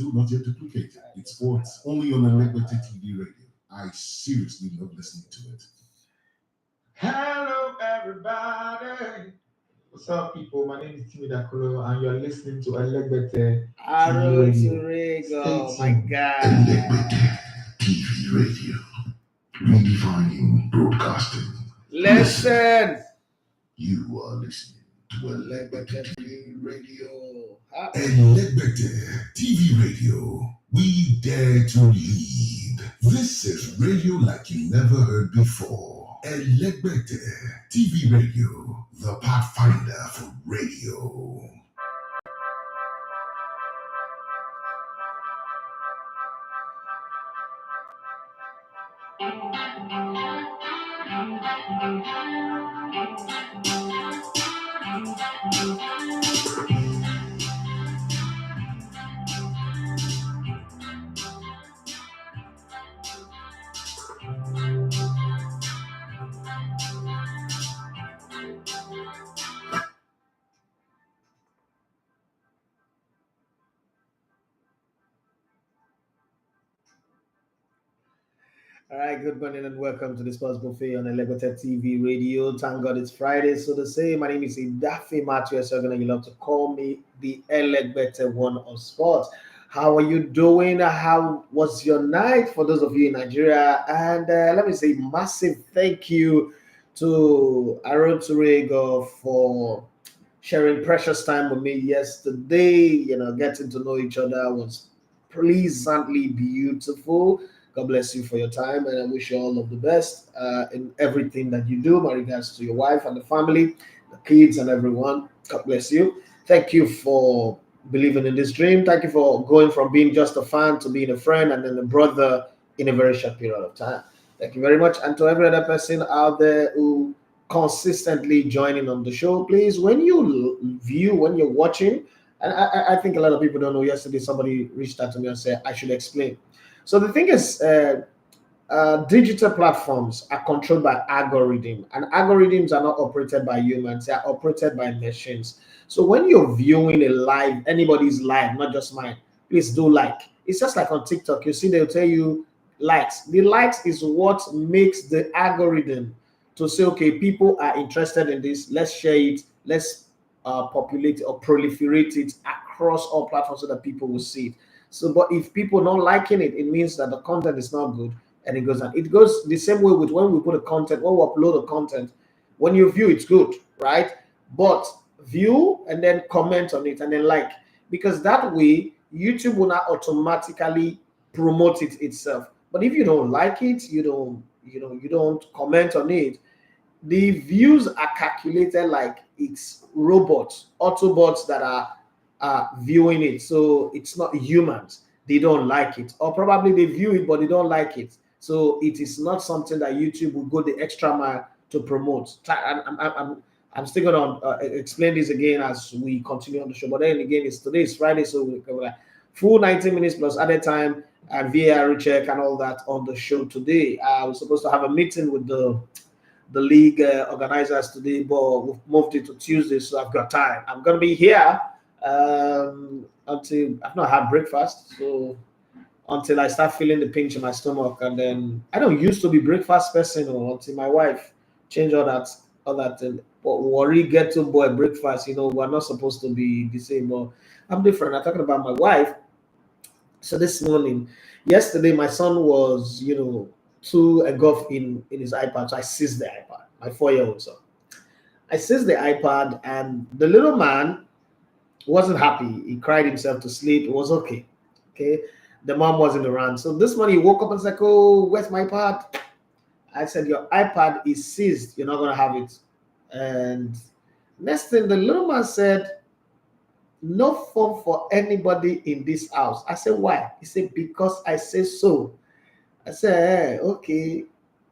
still not yet duplicated. It's only on Electric TV radio. I seriously love listening to it. Hello, everybody. What's up, people? My name is Timmy Dakolo, and you're listening to Elegbete TV Radio. Oh my God. Elegbete TV radio. Redefining broadcasting. Listen. You are listening to Elegbete TV Radio. Elegbete TV radio. We dare to lead. This is radio like you never heard before. Elegbete TV radio, the pathfinder for radio. All right, good morning and welcome to the Sports Buffet on Elegbete TV Radio. Thank God it's Friday, so to say. My name is Idafe Matthew. You love to call me the Elegbete one of sports. How are you doing? How was your night for those of you in Nigeria? And let me say massive thank you to Aaron Turego for sharing precious time with me yesterday. Getting to know each other was pleasantly beautiful. God bless you for your time, and I wish you all of the best in everything that you do. My regards to your wife and the family, the kids, and everyone. God bless you. Thank you for believing in this dream. Thank you for going from being just a fan to being a friend and then a brother in a very short period of time. Thank you very much. And to every other person out there who consistently joining on the show, please, when you view, when you're watching, and I think a lot of people don't know, yesterday somebody reached out to me and said, I should explain. So the thing is, digital platforms are controlled by algorithms, and algorithms are not operated by humans, they are operated by machines. So when you're viewing a live, anybody's live, not just mine, please do like. It's just like on TikTok, you see they'll tell you likes. The likes is what makes the algorithm to say, okay, people are interested in this, let's share it, let's populate or proliferate it across all platforms so that people will see it. So, but if people not liking it, it means that the content is not good, and it goes on. It goes the same way with when we put a content, when we upload a content. When you view, it's good, right? But view and then comment on it and then like, because that way YouTube will not automatically promote it itself. But if you don't like it, you don't comment on it, the views are calculated like it's robots, Autobots that are viewing it. So it's not humans. They don't like it, or probably they view it but they don't like it. So it is not something that YouTube will go the extra mile to promote. I'm still going to explain this again as we continue on the show. But then again, today is Friday, so we cover full 90 minutes plus added time and VAR check and all that on the show today. We're supposed to have a meeting with the league organizers today, but we've moved it to Tuesday, so I've got time. I'm going to be here until I've not had breakfast, so until I start feeling the pinch in my stomach, and then I don't used to be breakfast person until my wife changed all that thing. But worry get to boy breakfast, we're not supposed to be the same, but I'm different. I'm talking about my wife. So this morning, yesterday, my son was to engulf in his iPad, so I seized the iPad, my 4-year-old son. I seized the iPad, and the little man wasn't happy. He cried himself to sleep. It was okay. The mom wasn't around. So this morning he woke up and was like, oh, where's my iPad? I said, your iPad is seized. You're not going to have it. And next thing, the little man said, no phone for anybody in this house. I said, why? He said, because I say so. I said, hey, okay,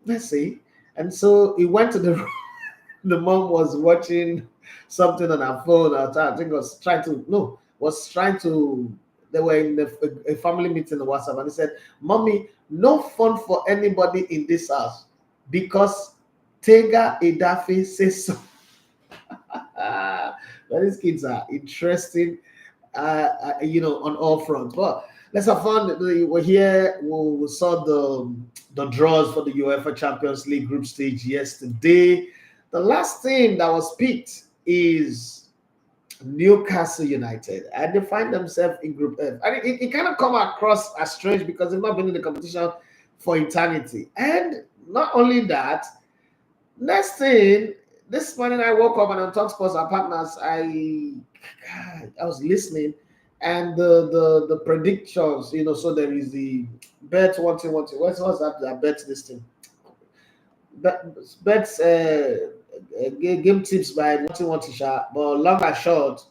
let's see. And so he went to the room. The mom was watching something on her phone. I think they were in a family meeting on WhatsApp, and he said, Mommy, no phone for anybody in this house because Tega Edafe says so. But these kids are interesting, on all fronts. But let's have fun. We're here. We saw the draws for the UEFA Champions League group stage yesterday. The last team that was picked is Newcastle United, and they find themselves in Group F. And it kind of come across as strange because they've not been in the competition for eternity. And not only that, next thing, this morning I woke up and on Talk Sports, our partners, I was listening, and the predictions, so there is the bet one thing. What's that bet this thing? Bets game tips by one thing, but long and short,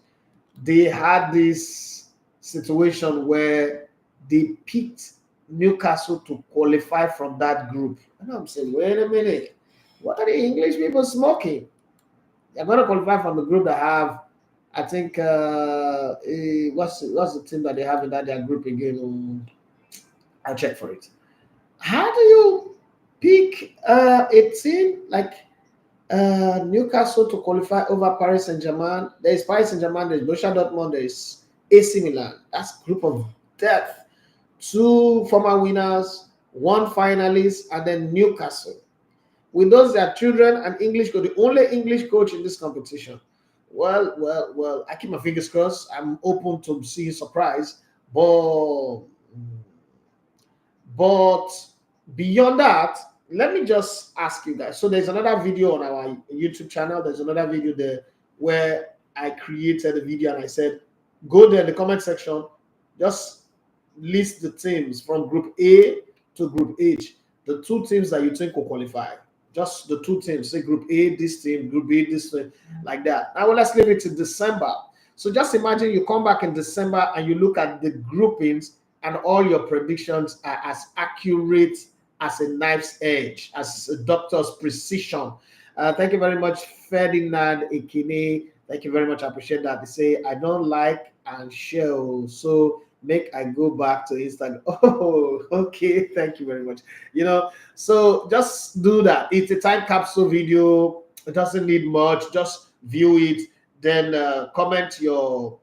they had this situation where they picked Newcastle to qualify from that group. And I'm saying, wait a minute, what are the English people smoking? They're going to qualify from the group that have, I think, what's the team that they have in their group again? I'll check for it. How do you pick a team like Newcastle to qualify over Paris Saint-Germain? There is Paris Saint-Germain, there is Borussia Dortmund, there is AC Milan. That's group of death. 2 former winners, 1 finalist, and then Newcastle. With those, their children and English coach, the only English coach in this competition. Well, I keep my fingers crossed. I'm open to seeing surprise. But beyond that, let me just ask you guys. So there's another video on our YouTube channel. There's another video there where I created a video and I said, go there in the comment section, just list the teams from Group A to Group H, the 2 teams that you think will qualify. Just the 2 teams. Say Group A, this team, Group B, this team, like that. Now let's leave it to December. So just imagine you come back in December and you look at the groupings and all your predictions are as accurate as a knife's edge, as a doctor's precision. Thank you very much, Ferdinand Ekine. Thank you very much. I appreciate that. They say, I don't like and share. So make I go back to Instagram. Oh, okay. Thank you very much. So just do that. It's a time capsule video. It doesn't need much. Just view it. Then comment your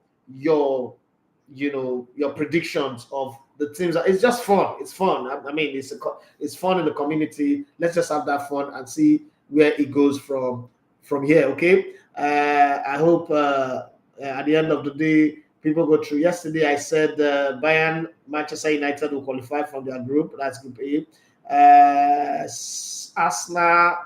predictions of the teams. It's just fun. It's fun. I mean, it's fun in the community. Let's just have that fun and see where it goes from here. Okay. I hope at the end of the day, people go through. Yesterday, I said Bayern, Manchester United will qualify from their group. That's Group A. Arsenal.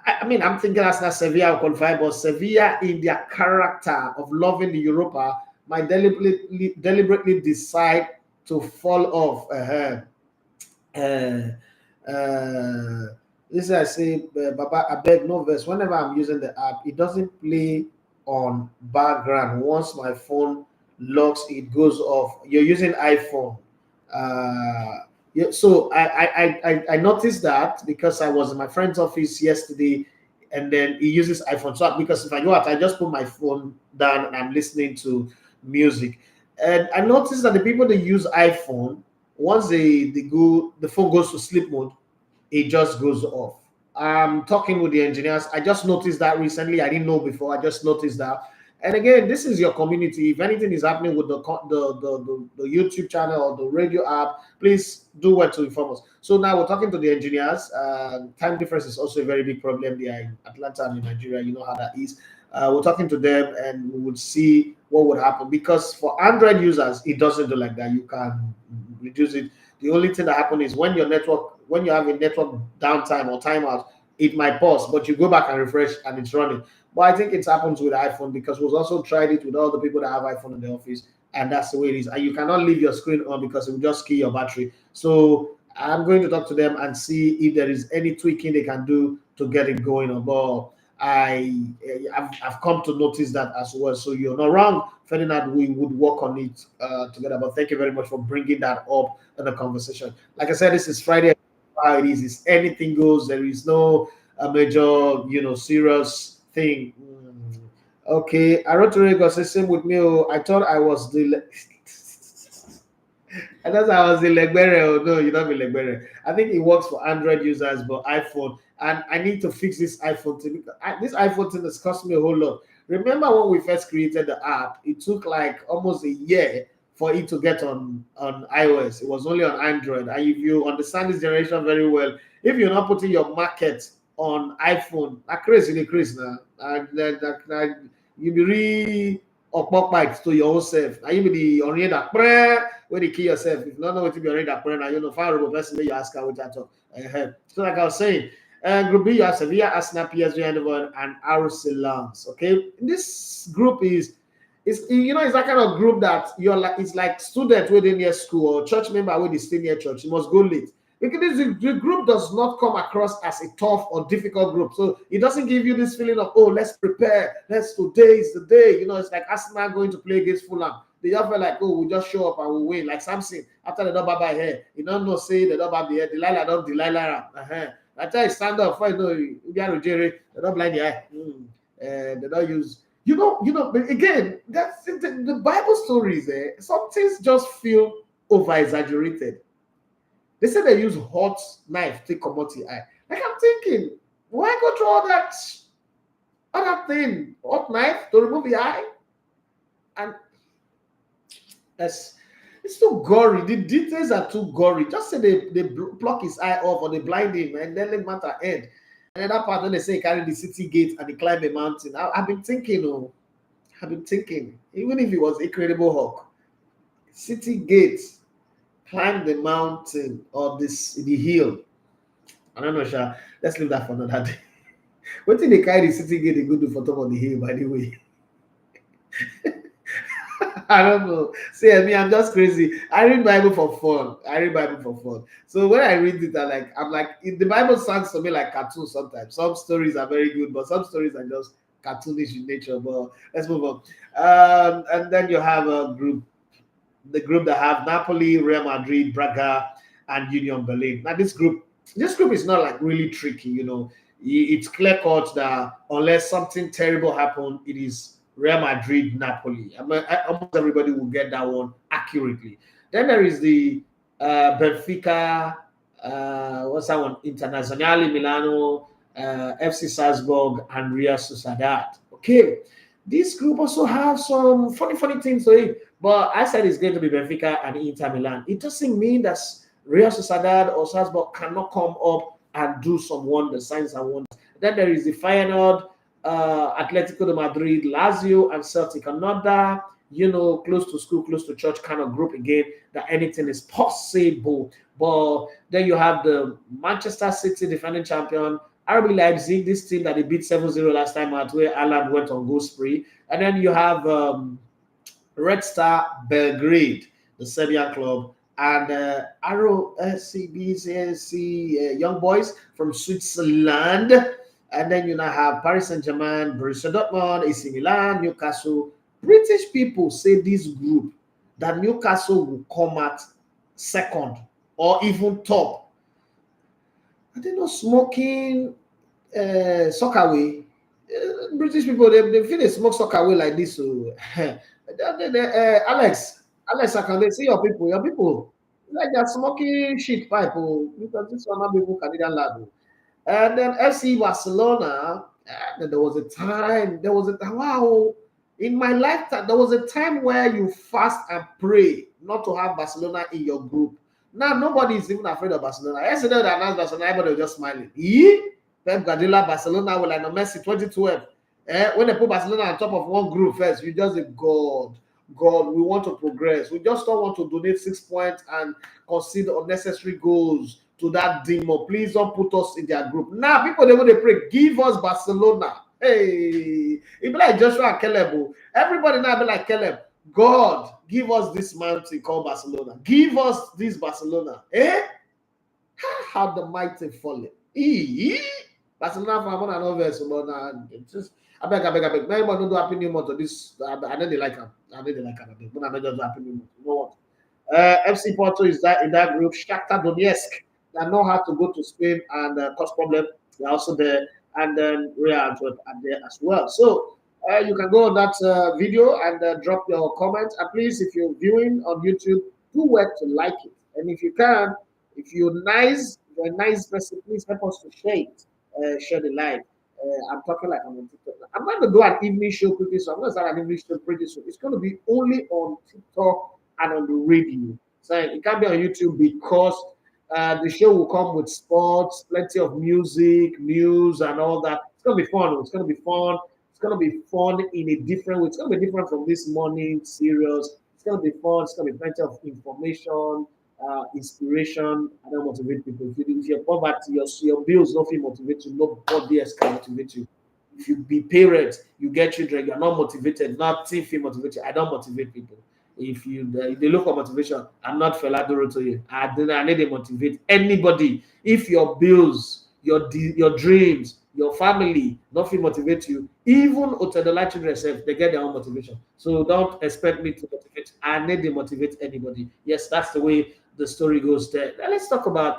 I'm thinking Arsenal, Sevilla will qualify, but Sevilla, in their character of loving the Europa, might deliberately decide to fall off. This is I say, Baba, I beg no verse. Whenever I'm using the app, it doesn't play on background. Once my phone locks, it goes off. You're using iPhone. So I noticed that because I was in my friend's office yesterday, and then he uses iPhone. So because if I go out, I just put my phone down and I'm listening to music. And I noticed that the people that use iPhone, once the phone goes to sleep mode, it just goes off. I'm talking with the engineers. I just noticed that recently. I didn't know before. I just noticed that. And again, this is your community. If anything is happening with the YouTube channel or the radio app, please do well to inform us. So now we're talking to the engineers. Time difference is also a very big problem. They are in Atlanta and in Nigeria. You know how that is. We're talking to them and we would see what would happen. Because for Android users, it doesn't do like that. You can reduce it. The only thing that happens is when you have a network downtime or timeout, it might pause, but you go back and refresh and it's running. But I think it happens with iPhone because we've also tried it with all the people that have iPhone in the office, and that's the way it is. And you cannot leave your screen on because it will just kill your battery. So I'm going to talk to them and see if there is any tweaking they can do to get it going on. But I've come to notice that as well. So you're not wrong, Ferdinand. We would work on it together. But thank you very much for bringing that up in the conversation. Like I said, this is Friday. How it is. It's anything goes. There is no major, serious thing. Okay, I wrote to Rigo, same with me. I thought I was the and that's I was the Legbere. No, you're not the Legbere. I think it works for Android users, but iPhone. And I need to fix this iPhone thing. This iPhone thing has cost me a whole lot. Remember when we first created the app? It took like almost a year for it to get on iOS. It was only on Android. And if you understand this generation very well, if you're not putting your market on iPhone, crazy now. And then you be really up bikes to your own self. And you be the oriented prayer where you kill yourself. If you don't know what to be oriented prayer, now you know find a person that you ask her what I talk. So like I was saying, Group B, you have Sevilla, Arsenal, PSG, Eindhoven, and RC Lens. Okay, this group is it's that kind of group that you're like, it's like student within your school or church member with the senior church. You must go late because the group does not come across as a tough or difficult group. So it doesn't give you this feeling of, oh, let's prepare. Today is the day. It's like Arsenal going to play against Fulham. They just feel like, oh, we'll just show up and we'll win. Like Samson, after the double by hair, you don't know, say the double by hair, Delilah don't Delilah. I tell you, stand up, for you got Jerry, they don't blind the eye. They don't use, but again, that's the Bible stories there. Some things just feel over exaggerated. They say they use hot knife to come out the eye. Like I'm thinking, why go through all that other thing, hot knife to remove the eye? And it's too gory. The details are too gory. Just say they pluck his eye off or they blind him and then let matter end. And then that part when they say he carry the city gate and he climb a mountain. I've been thinking, even if it was Incredible Hulk, city gate, climb the mountain or the hill. I don't know, Sha. Let's leave that for another day. What did they carry the city gate they go do for top of the hill, by the way? I don't know. See, I'm just crazy. I read Bible for fun. So when I read it, I'm like, the Bible sounds to me like cartoons sometimes. Some stories are very good, but some stories are just cartoonish in nature. But let's move on. And then you have the group that have Napoli, Real Madrid, Braga, and Union Berlin. Now this group is not like really tricky. It's clear cut that unless something terrible happened, it is Real Madrid, Napoli. Almost everybody will get that one accurately. Then there is the Benfica, what's that one? Internazionale Milano, FC Salzburg, and Real Sociedad. Okay, this group also have some funny things to it. But I said it's going to be Benfica and Inter Milan. It doesn't mean that Real Sociedad or Salzburg cannot come up and do some wonders, signs and wonders. Then there is the Feyenoord, Atletico de Madrid, Lazio, and Celtic. Another, close to school, close to church kind of group again, that anything is possible. But then you have the Manchester City defending champion, RB Leipzig, this team that they beat 7-0 last time out, where Alan went on goal spree. And then you have Red Star Belgrade, the Serbian club, and ROCBC Young Boys from Switzerland. And then you now have Paris Saint-Germain, Borussia Dortmund, AC Milan, Newcastle. British people say this group that Newcastle will come at second or even top. Are they not smoking soccer away? British people, they feel they smoke soccer away like this. So, Alex, I can see your people like they're smoking shit pipe because this one not people Canadian lad. And then FC Barcelona, there was a time, wow, in my lifetime, there was a time where you fast and pray not to have Barcelona in your group. Now, nobody is even afraid of Barcelona. Yesterday, they announced Barcelona, everybody was just smiling. Pep Guardiola, Barcelona, like no Messi 2012. When they put Barcelona on top of one group first, you just say, God, we want to progress. We just don't want to donate 6 points and concede unnecessary goals to that demon. Please don't put us in their group. Now, people, they pray, give us Barcelona. Hey, it be like Joshua and Caleb. Everybody now be like Caleb. God, give us this mountain called Barcelona. Give us this Barcelona. How the mighty fallen. Barcelona from one another verse, but just I beg. Nobody don't do happy new month to this. I know they like them. But I don't just do happy new month. You know what? FC Porto is that in that group. Shakhtar Donetsk, they know how to go to Spain and cause problem. They're also there, and then Real Madrid are there as well. So you can go on that video and drop your comments. And please, if you're viewing on YouTube, do well to like it. And if you can, if you're a nice person, please help us to share it. Share the live. I'm talking like I'm on TikTok. I'm going to do an evening show pretty soon. I'm going to start an evening show pretty soon. It's going to be only on TikTok and on the radio. So it can't be on YouTube because the show will come with sports, plenty of music, news, and all that. It's gonna be fun. It's gonna be fun. It's gonna be fun in a different way. It's gonna be different from this morning series. It's gonna be fun. It's gonna be plenty of information, inspiration. I don't motivate people. If your poverty, your bills nothing motivate you. Nobody else can motivate you. If you be parents, you get children, you're not motivated. Nothing feel motivate you. I don't motivate people. If they look for motivation, I'm not Fela Dorotoye. I need to motivate anybody. If your bills, your dreams, your family, nothing motivate you, even Otedolai children self, they get their own motivation. So don't expect me to motivate. I need to motivate anybody. Yes, that's the way the story goes there. Now let's talk about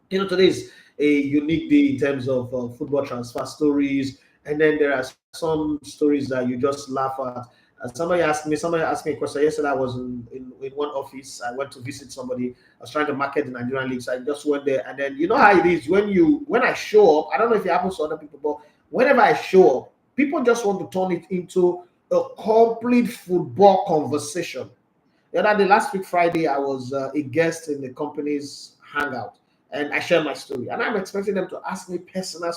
today is a unique day in terms of football transfer stories, and then there are some stories that you just laugh at. Somebody asked me a question yesterday. I was in one office. I went to visit somebody. I was trying to market the Nigerian league, so I just went there. And then you know how it is when I show up. I don't know if it happens to other people, but whenever I show up, people just want to turn it into a complete football conversation. The other day, last week Friday, I was a guest in the company's hangout, and I shared my story. And I'm expecting them to ask me personal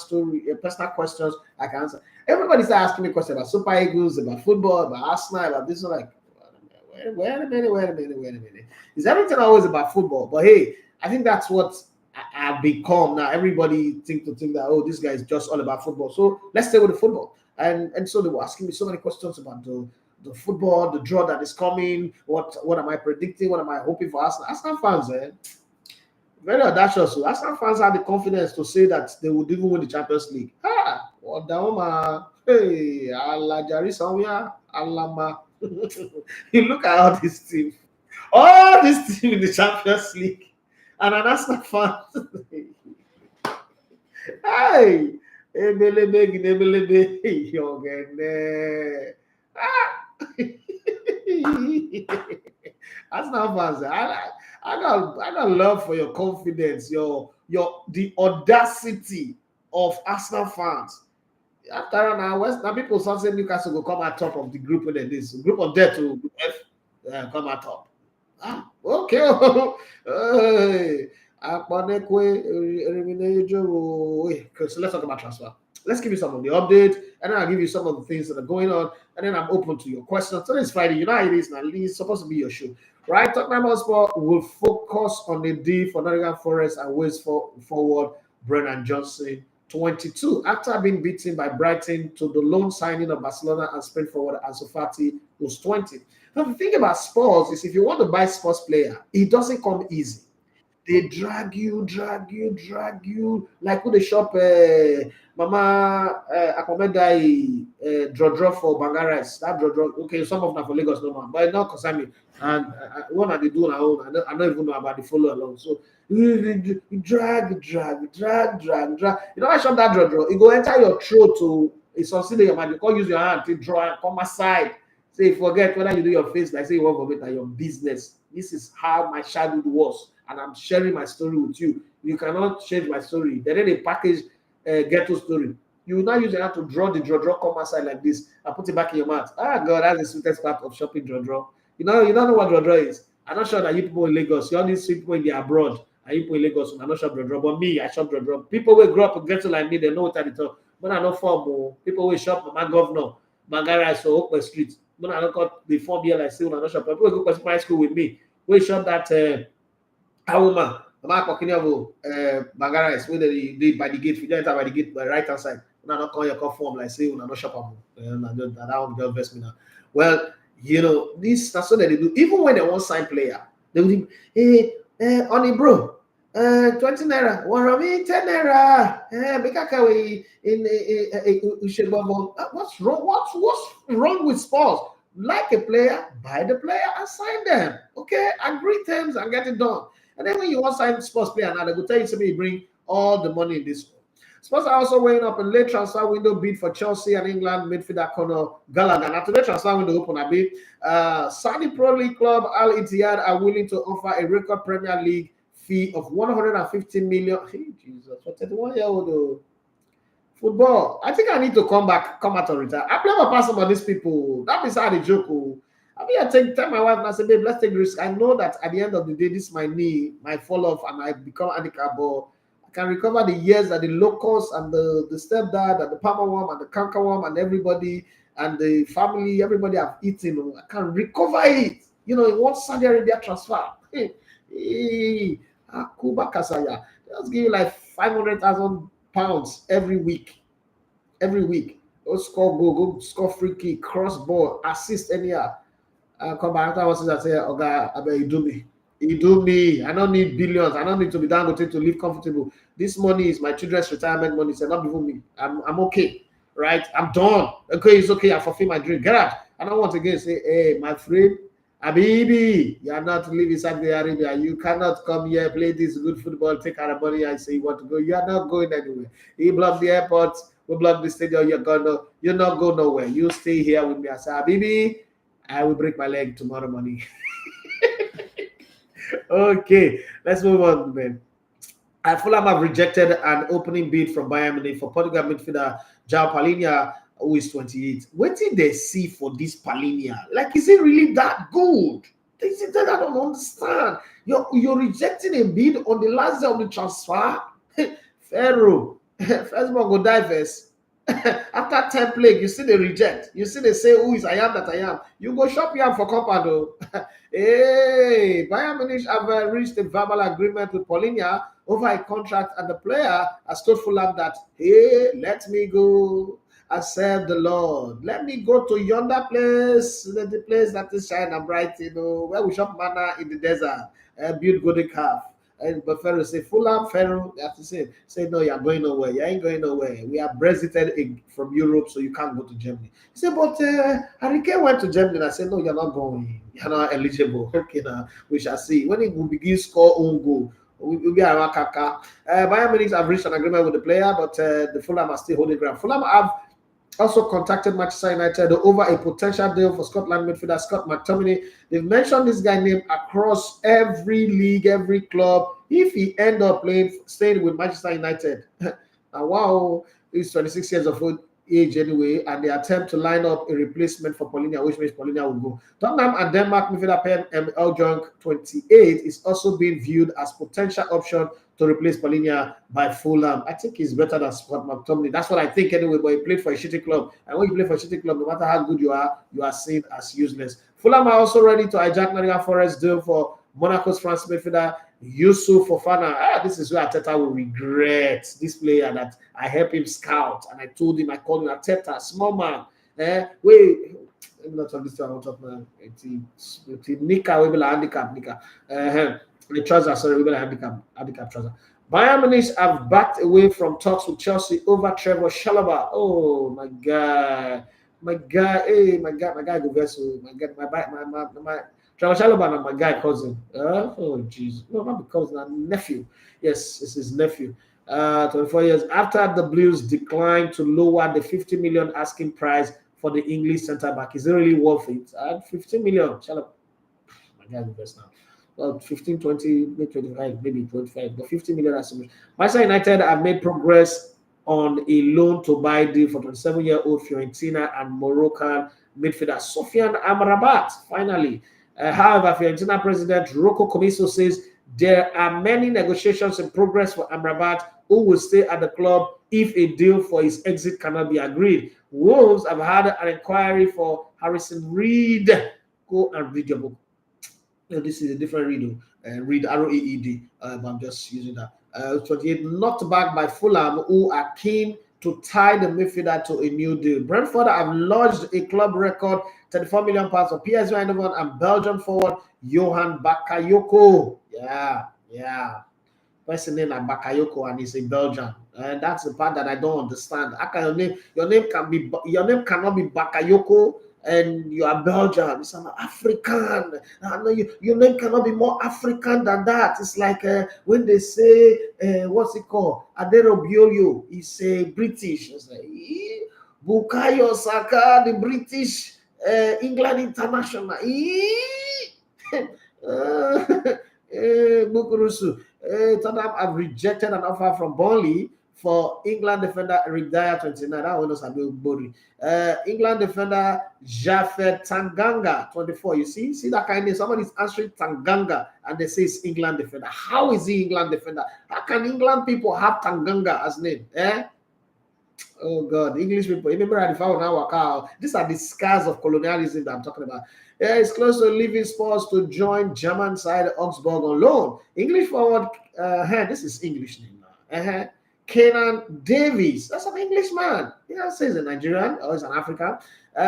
questions I can answer. Everybody started asking me questions about Super Eagles, about football, about Arsenal, about this. I'm like, wait a minute. Is everything always about football? But hey, I think that's what I've become now. Everybody think that, oh, this guy is just all about football. So let's stay with the football. And so they were asking me so many questions about the football, the draw that is coming. What am I predicting? What am I hoping for Arsenal? Arsenal fans, very audacious. So Arsenal fans had the confidence to say that they would even win the Champions League. Hey, Alama. You look at all this team in the Champions League, and an Arsenal fan. Hey, Arsenal fans, I got love for your confidence, the audacity of Arsenal fans. After now people say Newcastle will come at top of the group with this group of death to F come at top. Okay. So let's talk about transfer. Let's give you some of the updates, and then I'll give you some of the things that are going on, and then I'm open to your questions. Today is Friday. You know how it is now. It's supposed to be your show, right? Tottenham Hotspur will focus on the deal for Nottingham Forest and Wales forward Brennan Johnson, 22, after being beaten by Brighton to the loan signing of Barcelona and Spain forward Ansu Fati, who's 20. Now, the thing about Spurs is if you want to buy Spurs player, it doesn't come easy. They drag you like who they shop Mama Akomedai draw for Bangaras. That draw, okay, some of them for Lagos no man, but it's not concern me. And what are they doing at home? I don't even know about the follow along. So you drag. You know, I shop that draw. It go enter your throat to it's consider your man. You can't use your hand to draw and come aside. Say forget whether you do your face like say you want to vomit at your business. This is how my childhood was, and I'm sharing my story with you. You cannot change my story. They didn't package ghetto story. You will not use your hand to draw the draw come outside like this and put it back in your mouth. Ah God, that's the sweetest part of shopping draw. You don't know what draw is. I'm not sure that you people in Lagos, you all these people in the abroad, and you people in Lagos, I'm not shop draw. But me, I shop draw. People will grow up in ghetto like me, they know what I talk. But I know form. People will shop my governor, Mangara, so Oakland Street. When I don't got the form here like say when I don't shop. People go to primary school with me. We shop that Awuma, Mama Kokinavo, Mangara, where they by the gate. If you don't enter by the gate, by the right hand side. When I don't call your call form like say when I don't shop. That one just vest me now. Well, you know, that's what they do. Even when they want sign player, they will be, hey, honey bro, 20 naira, Warami 10 naira, Bekakawe in Ushebabo. What's wrong? What's wrong with Spurs? Like a player, buy the player and sign them. Okay, agree terms and get it done. And then when you want to sign Spurs player, now they will tell you somebody bring all the money in this. Spurs are also weighing up a late transfer window bid for Chelsea and England midfielder Conor Gallagher. Now, today transfer window open a bit. Saudi Pro League club Al-Ittihad are willing to offer a record Premier League fee of 150 million. Hey, Jesus, for 31-year-old football. I think I need to come out and retire. I play my pass on these people. That is how they joke. I mean, I tell my wife and I say, babe, let's take the risk. I know that at the end of the day, this my knee might fall off and I become handicapped, but I can recover the years that the locusts and the stepdad and the palmer worm and the canker worm and everybody and the family, everybody have eaten. I can recover it. In one Saudi Arabia transfer. Akuba Kasaya. Just give you like 500,000 pounds every week. Every week. Go score goal, go score free kick, cross ball, assist anyhow. Come back afterwards and say, "Oga, I bet you do me. You do me. I don't need billions. I don't need to be down to live comfortable. This money is my children's retirement money. It's not before me. I'm okay, right? I'm done. Okay, it's okay. I fulfill my dream. Get out. I don't want to again say, hey, my friend, Abibi, you are not living in Saudi Arabia. You cannot come here, play this good football, take out the money and say you want to go. You are not going anywhere. He blocked the airport. We block the stadium. You're not going nowhere. You stay here with me. I say, Abibi, I will break my leg tomorrow morning. Okay, let's move on, man. Fulham have rejected an opening bid from Bayern Munich for Portugal midfielder Joao Palhinha, who is 28. What did they see for this Palhinha? Like, is it really that good? This is that I don't understand. You're rejecting a bid on the last day of the transfer. Pharaoh, first of all, go die first. After 10 plague, you see they reject. You see they say, who is I am that I am. You go shop here for Compado. Hey, Bayern Munich have reached a verbal agreement with Palhinha over a contract, and the player has told Fulham that, hey, let me go. I serve the Lord. Let me go to yonder place, the place that is shine and bright, where we shop manna in the desert and build golden calf. But Pharaoh say, Fulham, Pharaoh, they have to say, no, you're going nowhere. You ain't going nowhere. We are Brexited from Europe, so you can't go to Germany. He said, but Harry Kane went to Germany. And I said, no, you're not going. You're not eligible. Okay, now we shall see. When he will begin score own goal, we'll be around Kaka. Bayern Munich have reached an agreement with the player, but the Fulham are still holding ground. Fulham have also contacted Manchester United over a potential deal for Scotland midfielder Scott McTominay. They've mentioned this guy name across every league, every club. If he end up staying with Manchester United, and wow, he's 26 years of age anyway, and they attempt to line up a replacement for Palhinha, which means Palhinha will go. Tottenham and Denmark midfielder Per Eljong, 28, is also being viewed as potential option to replace Palhinha by Fulham. I think he's better than Scott McTominay. That's what I think anyway, but he played for a shitty club. And when you play for a shitty club, no matter how good you are seen as useless. Fulham are also ready to hijack Nottingham Forest deal for Monaco's France midfielder Youssouf Fofana. This is where Arteta will regret this player that I helped him scout. And I told him, I called him Arteta, small man. Wait, let me not talk this time. I want to talk now. It's Nika, we will handicap Nika. The trouser, sorry, we will handicap trouser. Bayern Munich have backed away from talks with Chelsea over Trevor Chalobah. Oh my God, my guy go vessel. My Trevor Chalobah and my guy cousin. Oh jeez, no, not because nephew. Yes, it's his nephew. 24 years after the Blues declined to lower the 50 million asking price for the English centre back. Is it really worth it? 15 million. Chalobah, my guy go vessel now. Well, 15, 20, maybe 25, maybe 25, but 50 million as much. Manchester United have made progress on a loan to buy deal for 27-year-old Fiorentina and Moroccan midfielder Sofiane Amrabat, finally. However, Fiorentina president Rocco Commisso says there are many negotiations in progress for Amrabat, who will stay at the club if a deal for his exit cannot be agreed. Wolves have had an inquiry for Harrison Reed. Go and read your book. This is a different read, read R-O-E-E-D, but I'm just using that. 28, knocked back by Fulham, who are keen to tie the midfielder to a new deal. Brentford have lodged a club record £34 million for PSV Eindhoven and Belgian forward Johan Bakayoko. Yeah. Person name like Bakayoko, and he's a Belgian. And that's the part that I don't understand. How can your name cannot be Bakayoko, and you are Belgian. It's an African. Your name cannot be more African than that. It's like when they say, what's it called? Aderobiolo is British. It's like, Bukayo Saka, the British England international. Bukurusu. Tottenham have rejected an offer from Burnley for England defender Eric Dyer 29. That one was a bit boring. England defender Jafet Tanganga 24. You see that kind of somebody's answering Tanganga and they say it's England defender. How is he England defender? How can England people have Tanganga as name? Oh God, English people. Remember if I want to work out, these are the scars of colonialism that I'm talking about. It's close to leaving Spurs to join German side Augsburg on loan. English forward, this is English name now. Kenan Davies, that's an Englishman. Says a Nigerian or is an African.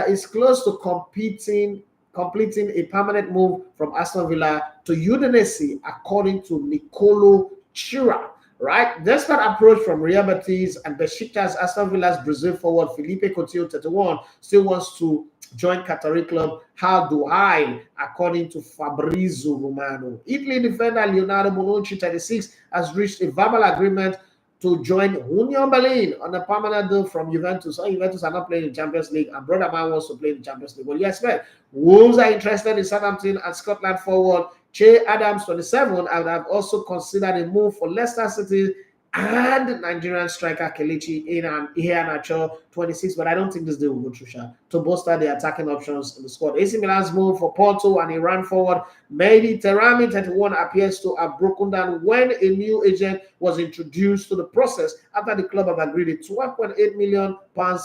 Is close to completing a permanent move from Aston Villa to Udinese, according to Nicolo Chira. Right, despite approach from Real Betis and Besiktas, Aston Villa's Brazil forward Felipe Coutinho 31 still wants to join Qatari club Al Duhail, according to Fabrizio Romano. Italy defender Leonardo Bonucci 36 has reached a verbal agreement to join Union Berlin on a permanent deal from Juventus. So Juventus are not playing in Champions League, and Brother Man wants to play in the Champions League. What do you expect? Wolves are interested in Southampton and Scotland forward Che Adams 27. I would have also considered a move for Leicester City and Nigerian striker Kelechi Iheanacho 26, but I don't think this deal will go through to bolster the attacking options in the squad. AC Milan's move for Porto and Iran forward Mehdi Terami 31 appears to have broken down when a new agent was introduced to the process after the club have agreed a £12.8 million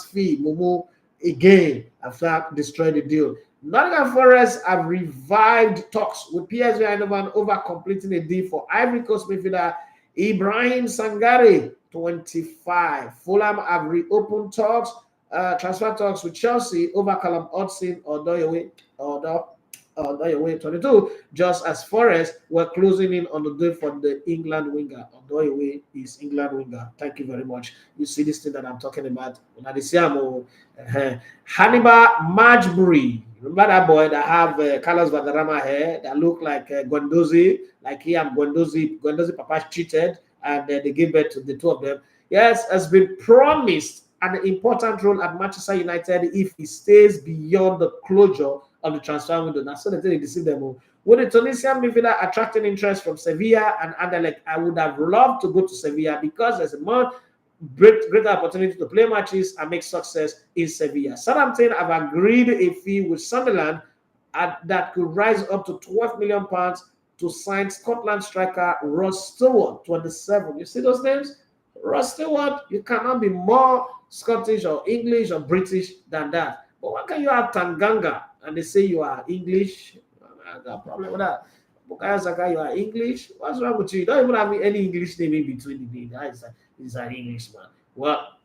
fee. Mumu again after destroying the deal. Nottingham Forest have revived talks with PSV Eindhoven over completing a deal for Ivory Coast midfielder Ibrahim Sangare 25. Fulham have reopened talks, transfer talks with Chelsea over Callum Hudson-Odoi 22, just as Forest were closing in on the deal for the England winger. Odoi is England winger. Thank you very much. You see this thing that I'm talking about. Hannibal Margebury. Remember that boy that have Carlos Valderrama hair that look like Guendouzi, like he and Guendouzi Papa cheated and they gave birth to the two of them. Yes, has been promised an important role at Manchester United if he stays beyond the closure of the transfer window. Now, so they deceive them. With the Tunisian midfielder attracting interest from Sevilla and Anderlecht, I would have loved to go to Sevilla because there's a more greater opportunity to play matches and make success in Sevilla. Southampton have agreed a fee with Sunderland that could rise up to £12 million to sign Scotland striker Ross Stewart 27. You see those names? Ross Stewart, you cannot be more Scottish or English or British than that. But why can you have Tanganga and they say you are English? I got a problem with that. Bukayo Saka, you are English? What's wrong with you? You don't even have any English name in between the names. He's an Englishman. Well,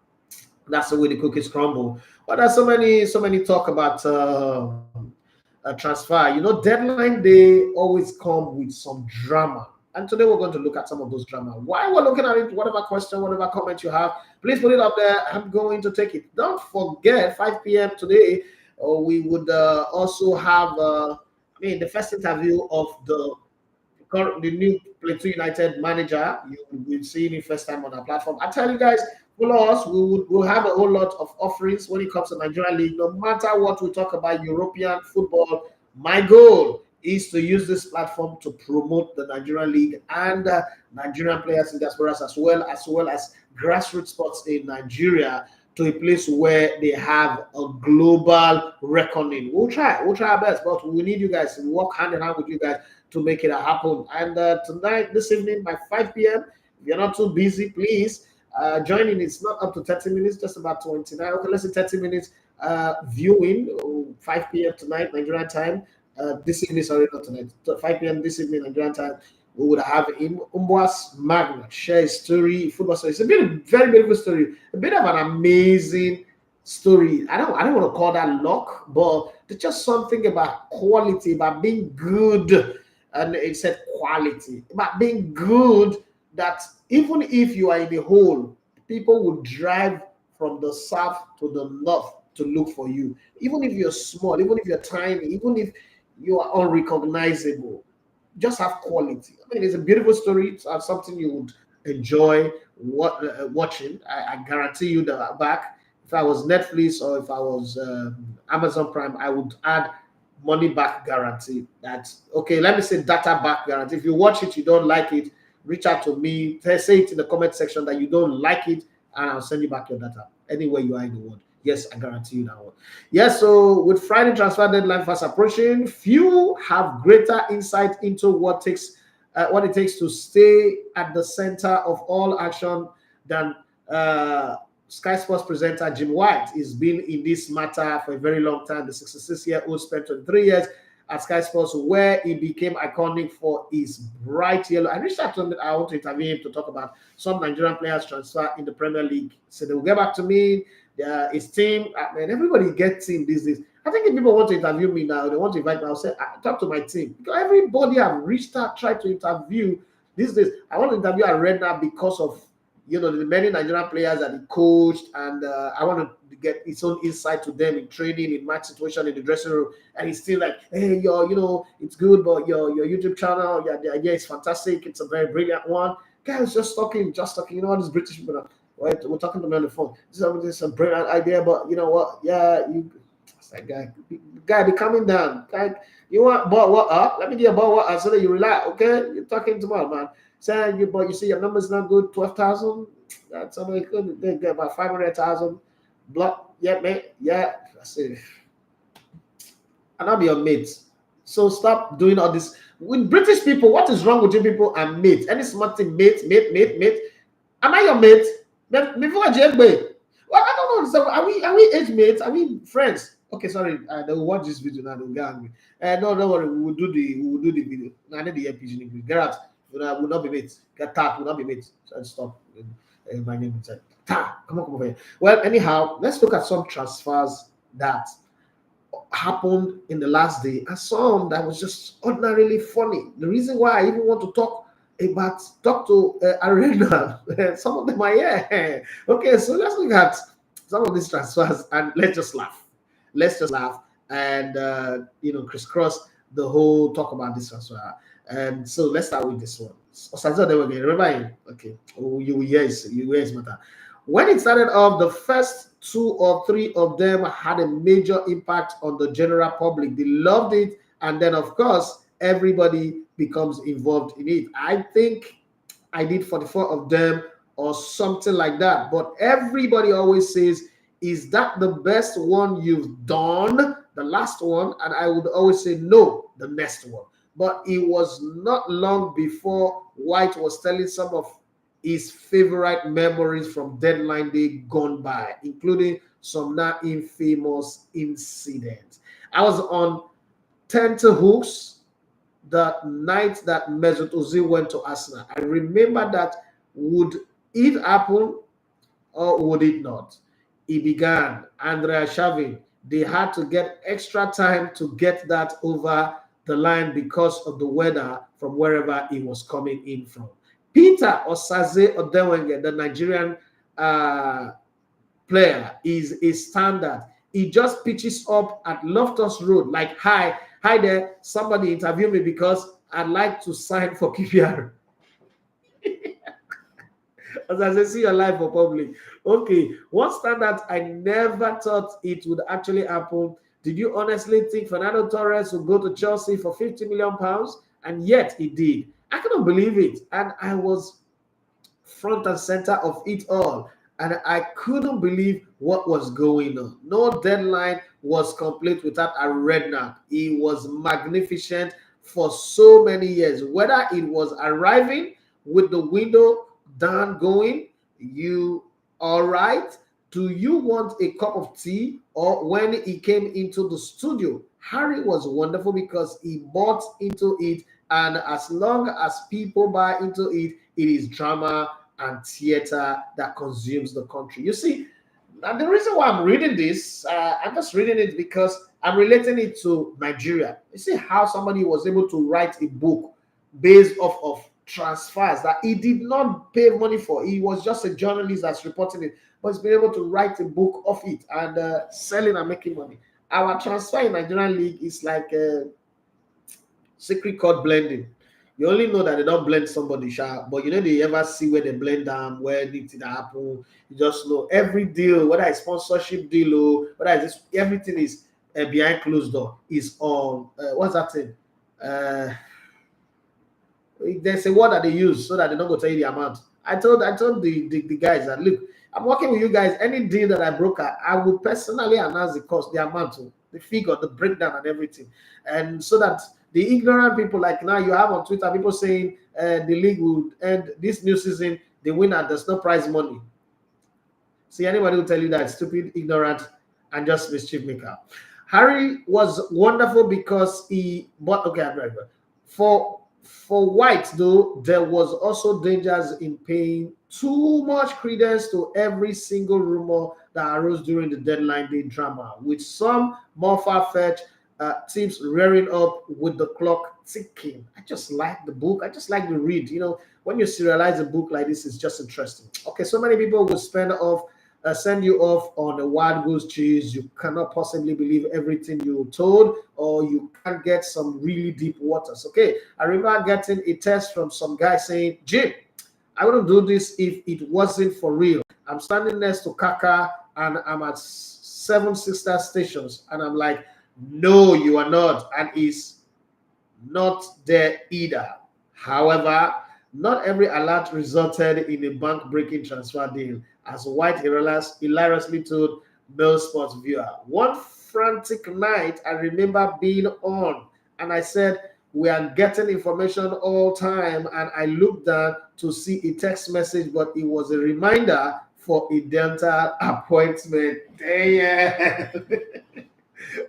that's the way the cookies crumble. But there's so many talk about a transfer. Deadline day always come with some drama. And today we're going to look at some of those drama. While we're looking at it, whatever question, whatever comment you have, please put it up there. I'm going to take it. Don't forget, 5 p.m. today, we would also have the first interview of the new Plateau United manager. You will see him first time on our platform. I tell you guys, follow us. We'll have a whole lot of offerings when it comes to Nigerian League. No matter what we talk about European football, my goal is to use this platform to promote the Nigerian League and Nigerian players in diasporas as well as grassroots sports in Nigeria to a place where they have a global reckoning. We'll try our best, but we need you guys to work hand in hand with you guys to make it happen. And this evening by 5 p.m., if you're not too busy, please join in. It's not up to 30 minutes, just about 29. Okay, let's say 30 minutes viewing, 5 p.m. tonight, Nigerian time. This evening, sorry, not tonight. 5 p.m. this evening, Nigerian time. We would have Umboas Magna share his story, football story. It's a very beautiful story, a bit of an amazing story. I don't want to call that luck, but there's just something about quality, about being good, and it said quality, about being good that even if you are in the hole, people will drive from the south to the north to look for you. Even if you're small, even if you're tiny, even if you are unrecognizable. Just have quality. I mean, it's a beautiful story. It's something you would enjoy watching. I guarantee you that back, if I was Netflix or if I was Amazon Prime, I would add money back guarantee. That's okay. Let me say data back guarantee. If you watch it, you don't like it, reach out to me. Say it in the comment section that you don't like it. and I'll send you back your data anywhere you are in the world. Yes, I guarantee you that one. Yes, so with Friday transfer deadline fast approaching, few have greater insight into what it takes to stay at the center of all action than Sky Sports presenter Jim White. He's been in this matter for a very long time. The 66-year-old spent 23 years at Sky Sports, where he became iconic for his bright yellow. I reached out to him that I want to interview him to talk about some Nigerian players transfer in the Premier League. So they will get back to me. His team, and everybody gets in these days. I think if people want to interview me now, they want to invite me, I'll say, talk to my team. Because everybody I've reached out, tried to interview these days. I want to interview Arena because of, the many Nigerian players that he coached, and I want to get his own insight to them in training, in match situation, in the dressing room. And he's still like, hey, it's good, but your YouTube channel, the idea is fantastic. It's a very brilliant one. Guys, just talking, all these British people are, we're talking to me on the phone. This is a brilliant idea, but you know what? Yeah, it's like, guy, be coming down. Guy, you want ball what up? Let me get a ball what up so that you relax. Okay, you're talking tomorrow, man. Saying you see your number's not good. 12,000. That's somebody could they get about 500,000. Block. Yeah, mate. Yeah, that's it. And I'll be your mate. So stop doing all this with British people. What is wrong with you people and mate? Any smart thing, mate. Am I your mate? Before I jump, well, I don't know. So are we age mates? Are we friends? Okay, sorry. They will watch this video now. They'll get angry. No, don't worry. We will do the video. I need the earpiece in English. Get out. We'll not be mates. Get tapped. We'll not be mates. So stop. My name is come on over here. Well, anyhow, let's look at some transfers that happened in the last day and some that was just ordinarily funny. The reason why I even want to talk to Arena, some of them are here. Okay, so let's look at some of these transfers and let's just laugh and crisscross the whole talk about this transfer. And so let's start with this one. Remember him? Okay, you will hear his matter. When it started off, the first 2 or 3 of them had a major impact on the general public. They loved it, and then of course everybody becomes involved in it. I think I did 44 of them or something like that. But everybody always says, is that the best one you've done? The last one? And I would always say, no, the next one. But it was not long before White was telling some of his favorite memories from deadline day gone by, including some now infamous incidents. I was on tenterhooks the night that Mesut Ozil went to Arsenal. I remember that. Would it happen or would it not? He began, Andrea Xavi. They had to get extra time to get that over the line because of the weather from wherever he was coming in from. Peter Osaze Odewenge, the Nigerian player, is a standard. He just pitches up at Loftus Road like, hi there, somebody interview me because I'd like to sign for PPR. As I say, see your life for public. Okay, one standard I never thought it would actually happen. Did you honestly think Fernando Torres would go to Chelsea for £50 million? And yet he did. I couldn't believe it. And I was front and center of it all. And I couldn't believe what was going on. No deadline was complete without a Redknapp. He was magnificent for so many years. Whether it was arriving with the window down going, you all right? Do you want a cup of tea? Or when he came into the studio, Harry was wonderful because he bought into it. And as long as people buy into it, it is drama and theater that consumes the country. You see, and the reason why I'm reading this, I'm just reading it because I'm relating it to Nigeria. You see how somebody was able to write a book based off of transfers that he did not pay money for. He was just a journalist that's reporting it, but he's been able to write a book of it and selling and making money. Our transfer in Nigerian league is like secret code blending. You only know that they don't blend somebody sharp, but you know they ever see where they blend them, where it happen. You just know every deal, whether it's sponsorship deal or whether it's everything is behind closed door. Is on what's that thing? There's a word that they use so that they don't go tell you the amount. I told the guys that look, I'm working with you guys. Any deal that I broker, I will personally announce the cost, the amount, the figure, the breakdown, and everything, and so that the ignorant people, like now you have on Twitter people saying the league will end this new season, the winner does not prize money. See, anybody will tell you that stupid, ignorant, and just mischief maker. Harry was wonderful because he bought. Okay, I'm right. For White though, there was also dangers in paying too much credence to every single rumor that arose during the deadline day drama, with some more far-fetched teams rearing up with the clock ticking. I just like the book. I just like to read. You know, when you serialize a book like this, it's just interesting. Okay, so many people will send you off on a wild goose chase. You cannot possibly believe everything you're told, or you can't get some really deep waters. Okay, I remember getting a text from some guy saying, Jim, I wouldn't do this if it wasn't for real. I'm standing next to Kaka and I'm at Seven Sister Stations, and I'm like, no, you are not, and he's not there either. However, not every alert resulted in a bank-breaking transfer deal, as White hilariously told Mail Sports viewer. One frantic night, I remember being on, and I said, we are getting information all time, and I looked down to see a text message, but it was a reminder for a dental appointment. Damn.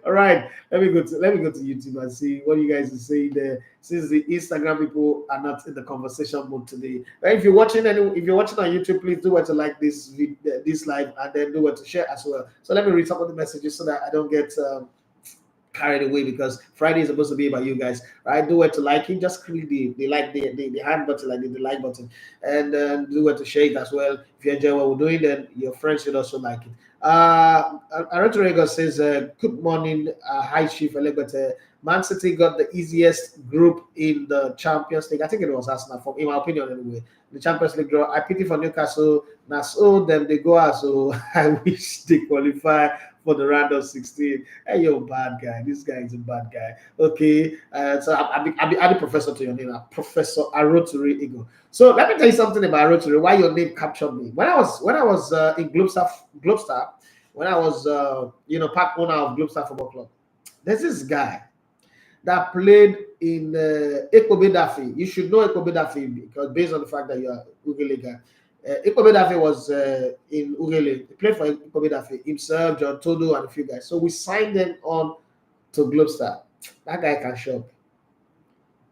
All right, let me go to YouTube and see what you guys are saying there. Since the Instagram people are not in the conversation mode today, if you're watching on YouTube, please do what to like this live, and then do what to share as well. So let me read some of the messages so that I don't get carried away, because Friday is supposed to be about you guys, right? Do what to like it, just click the hand button, like the like button, and do what to share it as well. If you enjoy what we're doing, then your friends should also like it. Arotorego says, good morning, hi Chief Elegbete. Man City got the easiest group in the Champions League. I think it was Arsenal, in my opinion anyway. The Champions League draw. I pity for Newcastle. Now, so them they go out. So I wish they qualify for the round of 16. Hey, yo, bad guy. This guy is a bad guy. Okay. So I'll be professor to your name now. Professor Aroturi Ego. So let me tell you something about Aroturi, why your name captured me. When I was in Globestar, when I was part owner of Globestar Football Club, there's this guy that played in Ekobedafi. You should know Ekobedafi because based on the fact that you are Ugele guy. Ekobedafi was in Ugele. He played for Ekobedafi himself, John Todo, and a few guys. So we signed them on to Globestar. That guy can shop.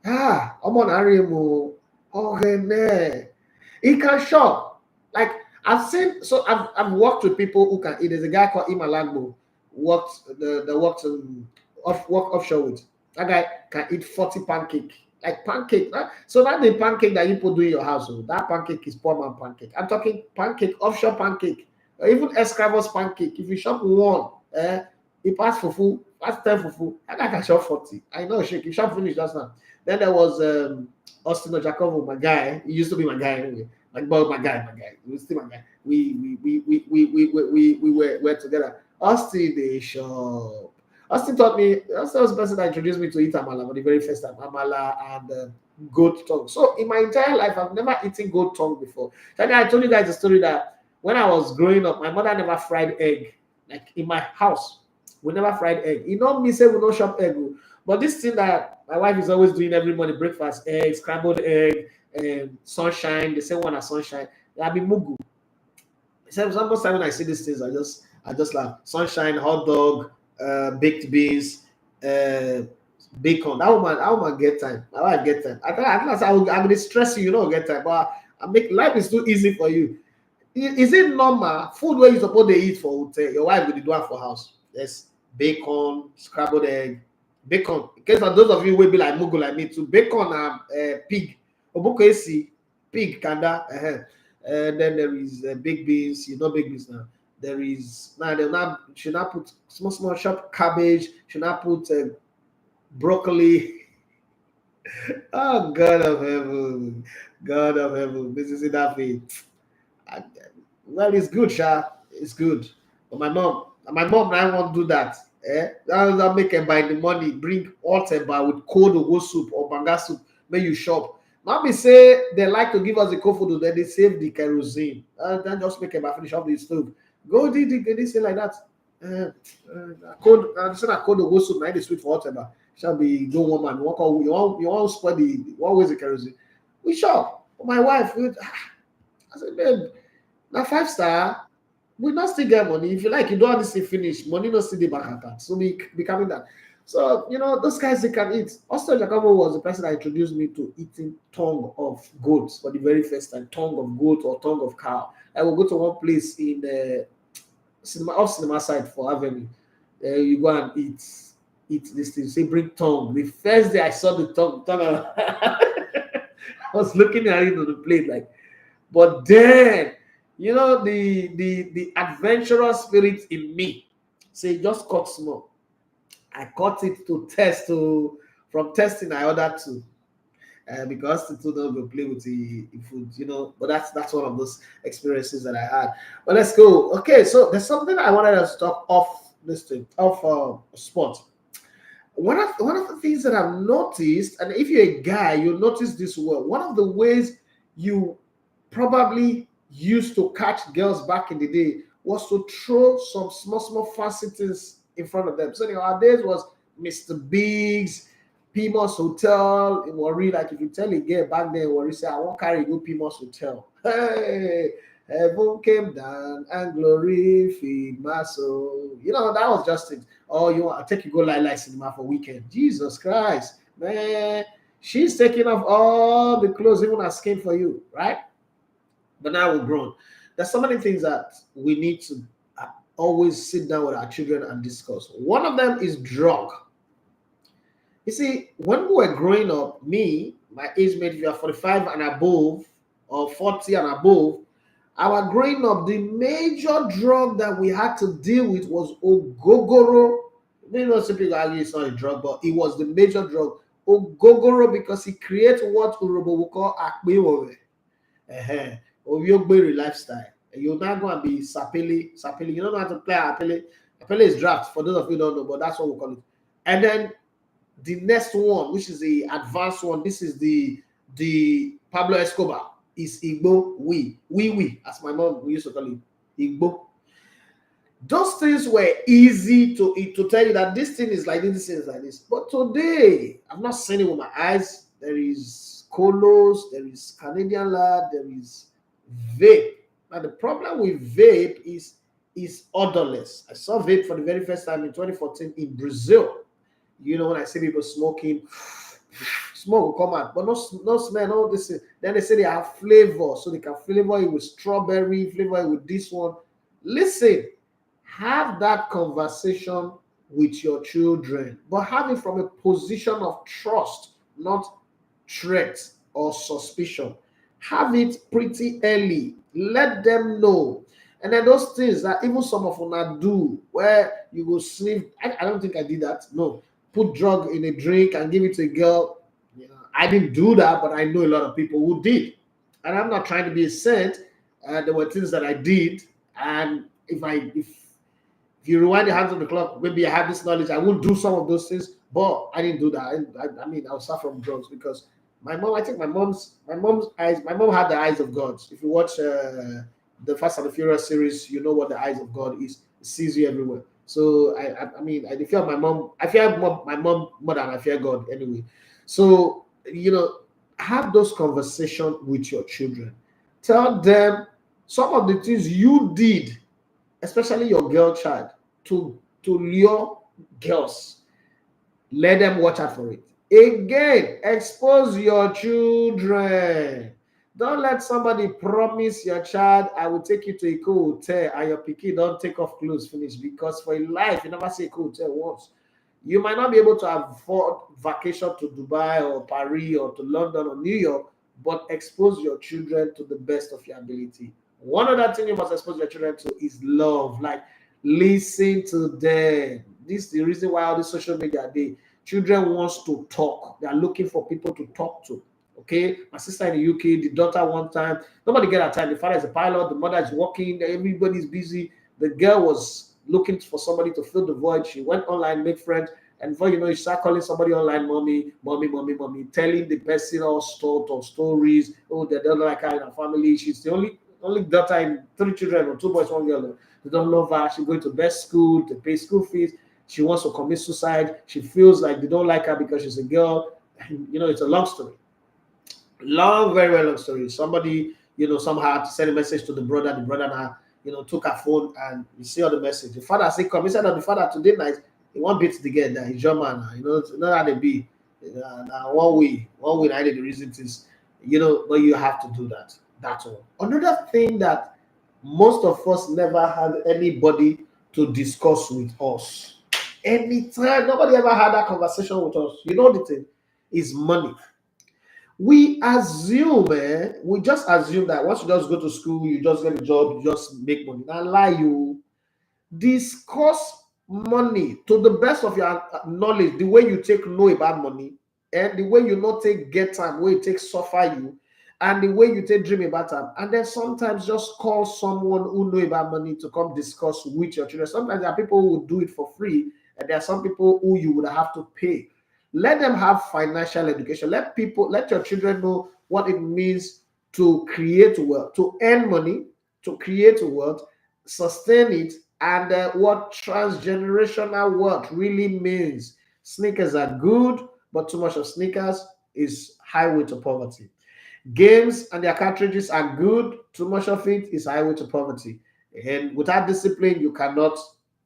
I'm on Ariemo. He can shop. Like I've worked with people who can eat. There's a guy called Imalagbo, worked offshore with. That guy can eat 40 pancake. Like pancake. So not the pancake that you put do in your house. That pancake is poor man pancake. I'm talking pancake, offshore pancake, or even escargots pancake. If you shop one, he pass fufu, pass 10 fufu. That guy can shop 40. I know, shake. He shop finish just now. Then there was Austin Ojakovo, my guy. He used to be my guy anyway. My guy. He was still my guy. We were together. Austin, they shop. Austin taught me. Austin was the person that introduced me to eat amala for the very first time. Amala and goat tongue. So in my entire life, I've never eaten goat tongue before. So I told you guys a story that when I was growing up, my mother never fried egg. Like in my house, we never fried egg. You know me say we don't shop egg. But this thing that my wife is always doing every morning, breakfast, egg, scrambled egg, sunshine. They say one at sunshine. That'll be mugu. Sometimes when I see these things, I just laugh. Sunshine, hot dog, baked beans, bacon. That woman get time. My wife get time. At last I'm gonna stress you, get time. But life is too easy for you. Is it normal food where you supposed to eat for hotel? Your wife will do it for house. Yes, bacon, scrambled egg, bacon. In case for those of you will be like mugu like me too. Bacon and pig. Obuko pig kanda. And then there is baked beans. You know baked beans now. There is should not put small chopped cabbage. Should not put broccoli. Oh God of heaven, this is enough. Well, it's good, Sha. It's good. But my mom, I won't do that. I'll make her buy the money, bring hot eba with cold ogo soup or banga soup. When you shop, Not be say they like to give us the kofodo, then they save the kerosene. Then just make a finish off the stove. Go did this thing like that. I said I code the go soup, now the sweet for whatever. Shall be go woman. You won't spoil the one ways the kerosene. We shop. My wife, I said, babe, now 5-star, we not still get money. If you like, you don't want to see finish, money not still the bank account. So we becoming that. So, those guys, they can eat. Also, Jacobo was the person that introduced me to eating tongue of goat for the very first time. Tongue of goat or tongue of cow. I will go to one place in the cinema side for Avenue. You go and eat this thing. Say, bring tongue. The first day I saw the tongue I was looking at it on the plate like, but then, the adventurous spirit in me say, just cut small. I cut it to test. From testing, I ordered two. Because the two don't go play with the food, But that's one of those experiences that I had. But let's go. Okay, so there's something I wanted us to talk off this thing, off sport. One of the things that I've noticed, and if you're a guy, you'll notice this well. One of the ways you probably used to catch girls back in the day was to throw some small fancy things in front of them. So our days was Mr. Biggs, Pimus Hotel in Warri. Like if you tell a girl back then, Warri say, I won't carry you to Pimus Hotel. Hey, heaven came down and glory filled my soul. That was just it. Oh, I take you go like cinema for weekend. Jesus Christ, man. She's taking off all the clothes, even asking for you, right? But now we're grown. There's so many things that we need to always sit down with our children and discuss. One of them is drug. You see, when we were growing up, my age mate, if you are 45 and above or 40 and above, our growing up, the major drug that we had to deal with was ogogoro. Some people argue it's not a drug, but it was the major drug. Ogogoro, because it creates what Urobo will call akbewowe. Obiogbe lifestyle. You're not going to be sapele. You don't know how to play apele. Apele is draft, for those of you who don't know, but that's what we call it. And then the next one, which is the advanced one, this is the Pablo Escobar, is Igbo we, as my mom used to call it, Igbo. Those things were easy to tell you that this thing is like this thing is like this. But today, I've not seen it with my eyes. There is Colos, there is Canadian Lad, there is vape. Now the problem with vape is odorless. I saw vape for the very first time in 2014 in Brazil. When I see people smoking, smoke will come out, but no smell, no this. Then they say they have flavor, so they can flavor it with strawberry, flavor it with this one. Listen, have that conversation with your children, but have it from a position of trust, not threat or suspicion. Have it pretty early. Let them know. And then those things that even some of them do, where you go sniff. I don't think I did that. No. Put drug in a drink and give it to a girl. I didn't do that, but I know a lot of people who did. And I'm not trying to be a saint. There were things that I did. And if you rewind the hands on the clock, maybe I have this knowledge, I will do some of those things, but I didn't do that. I was suffer from drugs because my mom, I think my mom's eyes, my mom had the eyes of God. If you watch the Fast and the Furious series, you know what the eyes of God is. It sees you everywhere. So I fear my mom. I fear my mom more than I fear God anyway. So have those conversations with your children. Tell them some of the things you did, especially your girl child, to lure girls. Let them watch out for it. Again, expose your children. Don't let somebody promise your child, I will take you to a cool hotel, and your pikin don't take off clothes finish, because for life, you never see a cool hotel once. You might not be able to afford vacation to Dubai or Paris or to London or New York, but expose your children to the best of your ability. One other thing you must expose your children to is love. Like, listen to them. This is the reason why all the social media day. Children wants to talk. They are looking for people to talk to. Okay, my sister in the UK, the daughter one time, nobody get her time. The father is a pilot, the mother is working, everybody's busy. The girl was looking for somebody to fill the void. She went online, made friends, And before you know, you start calling somebody online, mommy, telling the person all sorts of stories. Oh, they don't like her in her family. She's the only daughter in 3 children, or 2 boys, 1 girl. They don't love her. She's going to best school to pay school fees. She wants to commit suicide. She feels like they don't like her because she's a girl. It's a long story. Very, very long story. Somebody, somehow had to send a message to the brother. The brother now, took her phone, and you see all the message. The father said, come. He said that the father today night, he won't beat the girl. That he's your man. It's not how they be. One way, I did the reason is, but you have to do that. That's all. Another thing that most of us never had anybody to discuss with us. Anytime, nobody ever had that conversation with us. The thing is money. We just assume that once you just go to school, you just get a job, you just make money. And lie, you discuss money to the best of your knowledge, the way you take know about money, and the way you not take get time, way you take suffer you, and the way you take dream about time. And then sometimes just call someone who know about money to come discuss with your children. Sometimes there are people who will do it for free, and there are some people who you would have to pay. Let them have financial education. Let your children know what it means to create wealth, to earn money, to create wealth, sustain it, and what transgenerational wealth really means. Sneakers are good, but too much of sneakers is highway to poverty. Games and their cartridges are good. Too much of it is highway to poverty. And without discipline, you cannot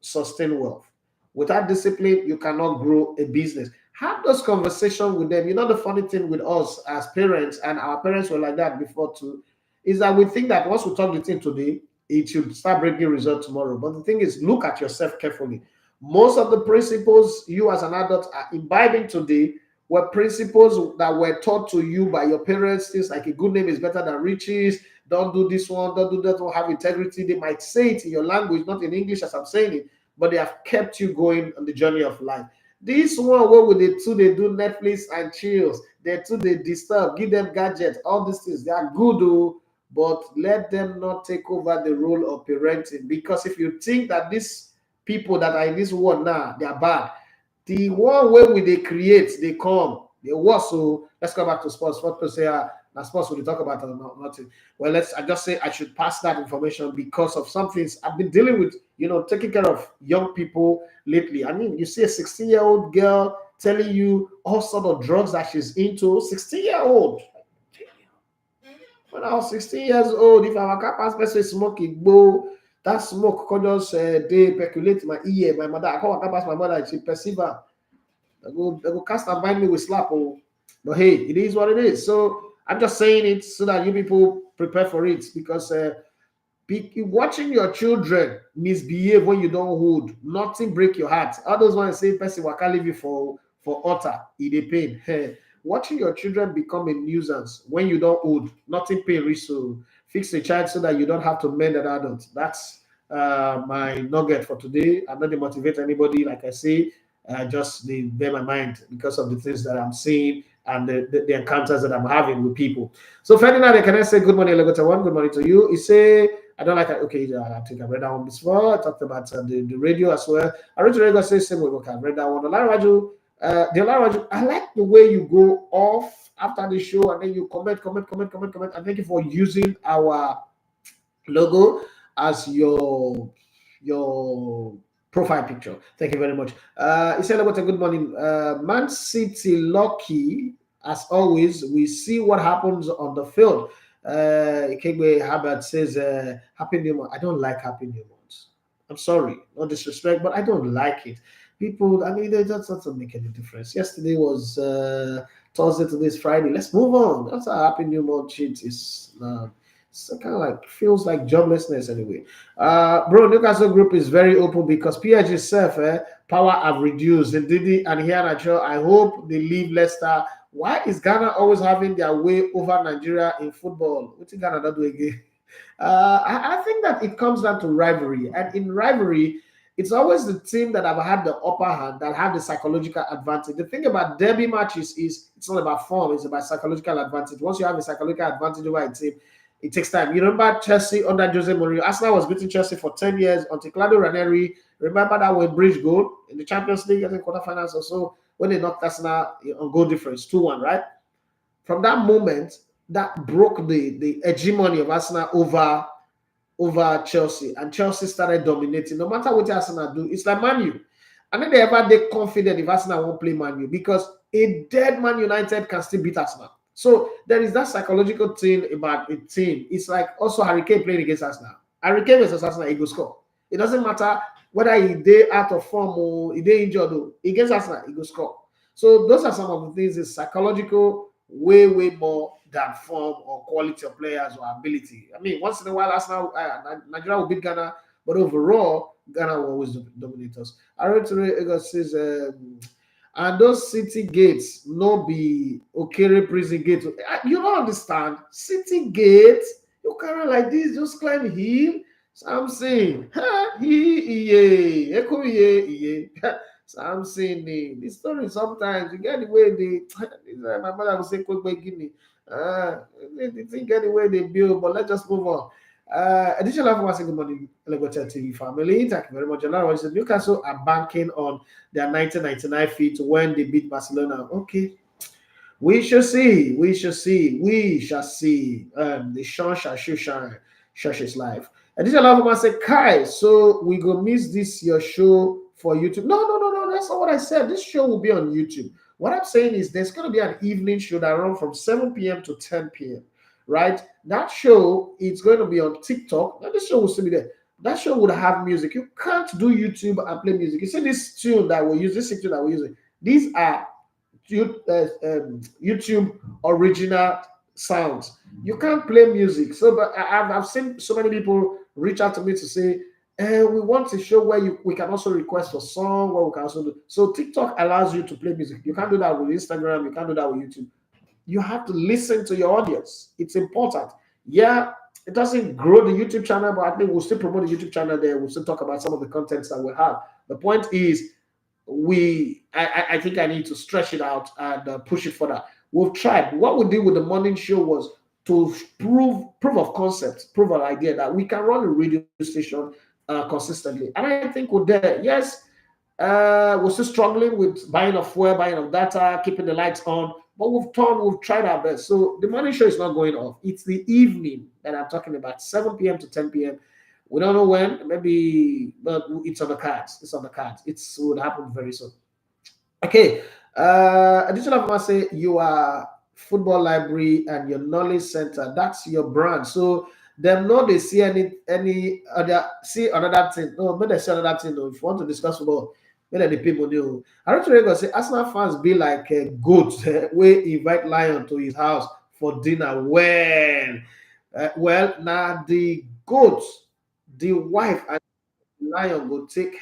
sustain wealth. Without discipline, you cannot grow a business. Have those conversations with them. The funny thing with us as parents, and our parents were like that before too, is that we think that once we talk the thing today, it should start bringing results tomorrow. But the thing is, look at yourself carefully. Most of the principles you as an adult are imbibing today were principles that were taught to you by your parents. Things like a good name is better than riches. Don't do this one. Don't do that one. Have integrity. They might say it in your language, not in English as I'm saying it, but they have kept you going on the journey of life. This one, what would they do Netflix and chills. They disturb, give them gadgets, all these things. They are good, but let them not take over the role of parenting. Because if you think that these people that are in this world now, they are bad, the one way they create, they come, they was. So let's go back to sports. What to say? Now sports will talk about nothing. Well, I just say I should pass that information because of some things I've been dealing with. Taking care of young people lately. I mean, you see a 16-year-old girl telling you all sort of drugs that she's into. 16-year-old. When I was 16 years old, if I was a person smoking, that smoke could just they percolate my ear. My mother, I call pass my mother, she perceive her. They go cast and bind me with slap. But hey, it is what it is. So I'm just saying it so that you people prepare for it, because watching your children misbehave when you don't hold, nothing break your heart. All those ones say person will can't leave you for utter, it pain. Hey, watching your children become a nuisance when you don't hold, nothing pain. So fix the child so that you don't have to mend an adult. That's my nugget for today. I'm not to motivate anybody, like I say. Just they bear my mind because of the things that I'm seeing and the encounters that I'm having with people. So Ferdinand, can I say good morning, Legota One? Good morning to you. You say I don't like it. Okay, I think I read that one before. I talked about the radio as well. I read the radio, say same way. Okay, I read that one. The I like the way you go off after the show and then you comment. And thank you for using our logo as your profile picture. Thank you very much. He said about a good morning. Man City lucky as always. We see what happens on the field. Kegbe Habert says Happy New Month. I don't like Happy New Month. I'm sorry, no disrespect, but I don't like it. People, I mean, that doesn't make any difference. Yesterday was Thursday, today is Friday. Let's move on. That's a Happy New Month shit is. So kind of like feels like joblessness anyway. Bro, Newcastle group is very open because PSG self power have reduced. And Didi and here I hope they leave Leicester. Why is Ghana always having their way over Nigeria in football? What did Ghana do again? I think that it comes down to rivalry, and in rivalry, it's always the team that have had the upper hand that have the psychological advantage. The thing about derby matches is it's not about form; it's about psychological advantage. Once you have a psychological advantage over a team, it takes time. You remember Chelsea under Jose Mourinho? Arsenal was beating Chelsea for 10 years until Claudio Ranieri. Remember that when bridge goal in the Champions League, I think quarterfinals or so, when they knocked Arsenal on goal difference 2-1, right? From that moment, that broke the hegemony of Arsenal over Chelsea, and Chelsea started dominating. No matter what Arsenal do, it's like Man U. And then they confident if Arsenal won't play Man U, because a dead Man United can still beat Arsenal. So there is that psychological thing about a team. It's like also Harry Kane playing against Arsenal. Harry Kane versus Arsenal, he go score. It doesn't matter whether he out of form or he injured. Against Arsenal, he go score. So those are some of the things. It's psychological way more than form or quality of players or ability. I mean, once in a while, Arsenal, Nigeria will beat Ghana, but overall, Ghana will always dominate us. Aaron says, and those city gates no be Okere prison gate. You don't understand. City gates, you carry like this, just climb hill. Something. Something. The story sometimes you get the way my mother would say quick Guinea. They think get the way they build, but let's just move on. Additional information, good morning, Legocha TV family. Thank you very much. Newcastle are banking on their 1999 feat when they beat Barcelona. Okay. We shall see. We shall see. The sun shall shine. Church is live. Additional information say, Kai, so we go miss this your show for YouTube. No. That's not what I said. This show will be on YouTube. What I'm saying is there's going to be an evening show that runs from 7 p.m. to 10 p.m. Right? That show is going to be on TikTok. Now, this show will still be there. That show would have music. You can't do YouTube and play music. You see this tune that we use, this tune that we're using. These are YouTube original sounds. You can't play music. So, but I've seen so many people reach out to me to say, we want a show where we can also request for song, what we can also do. So TikTok allows you to play music. You can't do that with Instagram. You can't do that with YouTube. You have to listen to your audience. It's important. Yeah, it doesn't grow the YouTube channel, but I think we'll still promote the YouTube channel there. We'll still talk about some of the contents that we have. The point is, I think I need to stretch it out and push it further. We've tried. What we did with the morning show was to prove of concept, prove an idea that we can run a radio station consistently. And I think we're there. Yes, we're still struggling with buying of fuel, buying of data, keeping the lights on, but we've tried our best. So the morning show is not going off. It's the evening that I'm talking about, 7 p.m. to 10 p.m. We don't know when, maybe, but it's on the cards. It would happen very soon. Okay. Additional information say you are football library and your knowledge center. That's your brand. So them know they see any other another thing. No, but they see another thing. Though. If you want to discuss football, maybe the people do. I don't really go say Arsenal fans be like a goat we invite lion to his house for dinner. Well, now the goat, the wife and the lion go take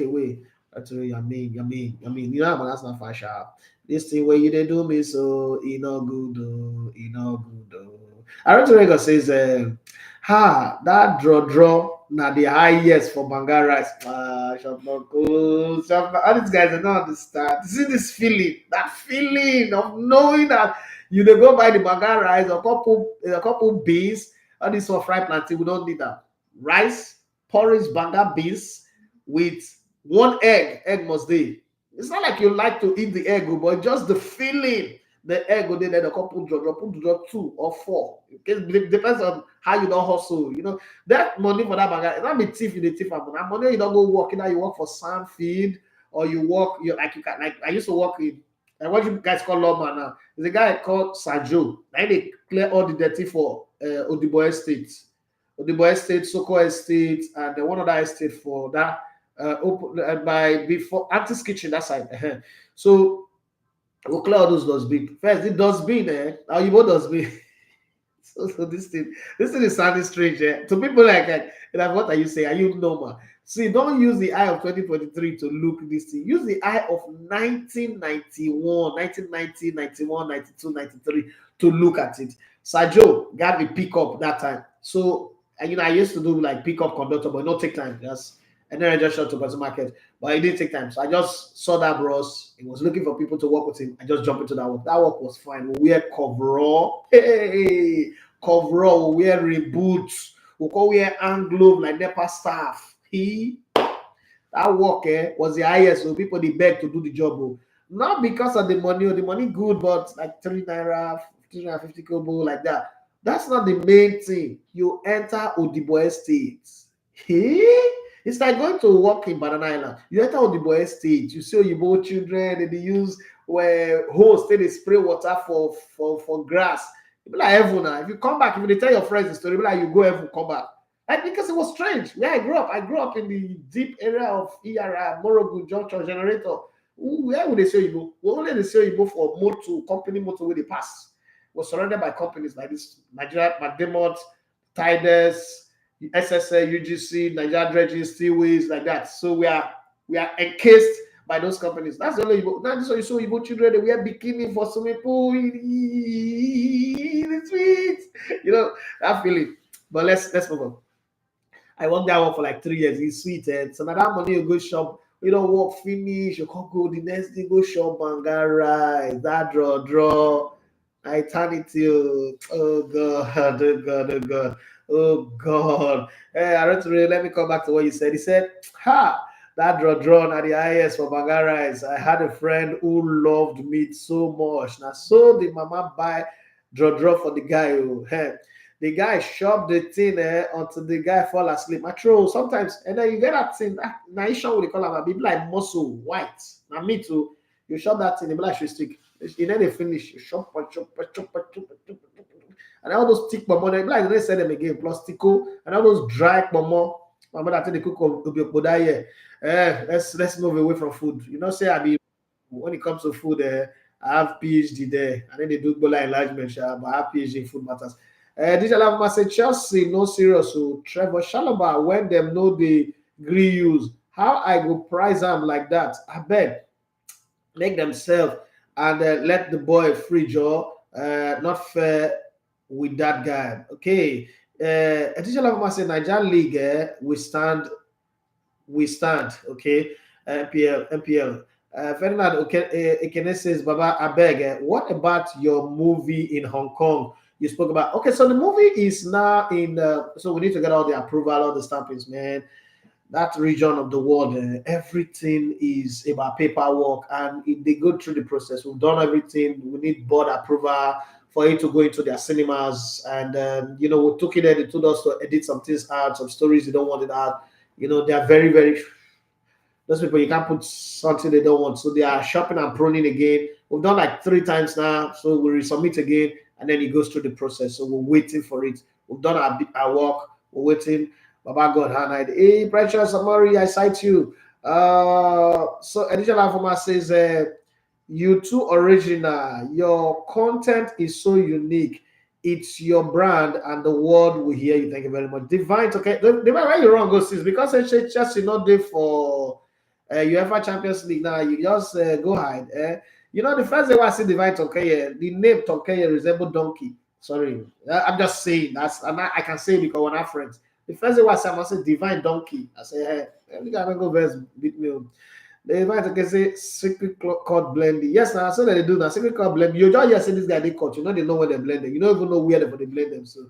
away. That's what I mean. You know I'm an Arsenal fan sharp. This thing where you they do me so no good. Aaron Torrego says, that draw now the highest for Bangaras. All these guys are not understand. See this feeling, that feeling of knowing that you they go buy the Banga rice, a couple beans, all this for fried plantain. We don't need that. Rice, porridge, Banga beans with one egg. Egg must be. It's not like you like to eat the egg, but just the feeling. The egg will then a couple drop 2 or 4. It depends on how you don't hustle. You know that money for that bag. It's not be thief in the thief. That money you don't go work. Either you work for Sandfield or you work. You can I used to work in. And what you guys call lawman now? There's a guy called Sajo. Now they clear all the dirty for Odibo Estate, Soko Estate, and one other estate for that. By before Auntie's Kitchen that side. So. We'll clear all those dustbin. First, it dustbin, now you both dustbin. so this thing is sounding strange. To people like what are you saying? Are you normal? See, don't use the eye of 2023 to look this thing. Use the eye of 1991, 1990, 91, 92, 93 to look at it. Sajo got the pickup that time. So, I used to do like pickup conductor, but not take time. And then I just shot to Person Market. But it didn't take time. So I just saw that bros. He was looking for people to work with him. I just jumped into that work. That work was fine. We wear coverall. Hey, cover up, we'll wear reboots, we'll go wear hand glove like NEPA staff. That work was the highest, so people they beg to do the job. Not because of the money good, but like 3 naira, 350 kobo, like that. That's not the main thing. You enter Odibo Estate. It's like going to work in Banana Island. You enter Odibo Estate, you see Oyibo children, and they use hose, they spray water for grass. You be like heaven now. If you come back, if you tell your friends the story, be like you go heaven, come back. Like, because it was strange. Where I grew up in the deep area of Iyara, Morogu, Junction, Generator. Where would they say Igbo? We only they say Igbo for motor, company motor where they pass. We're surrounded by companies like this: Nigeria, McDermott, Tidus, SSA, UGC, Nigeria Dredging, Steelways, like that. So we are encased by those companies. That's the only Igbo. That's why you saw Igbo children. They wear bikini for swimming pool. It's sweet, you know that feeling. But let's move on. I worked that one for like 3 years. It's sweet. So now that money you go shop, you don't work finish, you can't go the next day, go shop Bangara, that draw. Eternity. Oh God, oh God, oh God, oh God. Hey, I don't really let me come back to what you said. He said, that draw at the IS for Bangara. I had a friend who loved meat so much. Now so the mama buy draw for the guy who the guy shove the thing until the guy fall asleep. True, sometimes, and then you get that thing. Now you what they call them, be like muscle white. Now me too. You shove that thing, the black should stick. And then they finish. You chop, and all those thick momo. They like they say them again. Plus tico, and all those dry momo. My mother tell the cook will be here. Let's move away from food. You know, say I be when it comes to food. I have PhD there, and then they do bola enlargement. But I have PhD in food matters. Digital Avma say Chelsea no serious. So Trevor Chalobah when them know the gree use. How I go price them like that? I bet make themselves and let the boy free jaw. Not fair with that guy. Okay. Digital Avma say Nigerian League we stand. Okay. MPL. Ferdinand Ekene says, Baba Abeg, what about your movie in Hong Kong? You spoke about. Okay, so the movie is now in. So we need to get all the approval, all the stampings, man. That region of the world, everything is about paperwork, and they go through the process. We've done everything. We need board approval for it to go into their cinemas, and we took it there. They told us to edit some things out, some stories they don't want it out. They are very, very. Those people you can't put something they don't want, so they are shopping and pruning again. We've done like 3 times now, so we resubmit again. And then it goes through the process. So we're waiting for it. We've done our work. We're waiting. Baba God, Hanai. Hey, Precious Amari, I cite you. So Additional Informer says, you too original. Your content is so unique. It's your brand, and the world will hear you. Thank you very much. Divine, okay. Divine, why you wrong, go sis? Because it's just not there for UEFA Champions League now. You just go hide. The first day I see Divine Tonkeye, the name Tonkeye resemble donkey. Sorry, I'm just saying I can say it because we're not friends. The first day I see, I must say Divine Donkey. I say, hey, every guy don't go verse beat me. The Divine Tonkeye say secret called blending. Yes, now I saw that they do that. Secret called blending. You just hear say this guy they cut. They know where they're blending. You don't even know where they blend them. So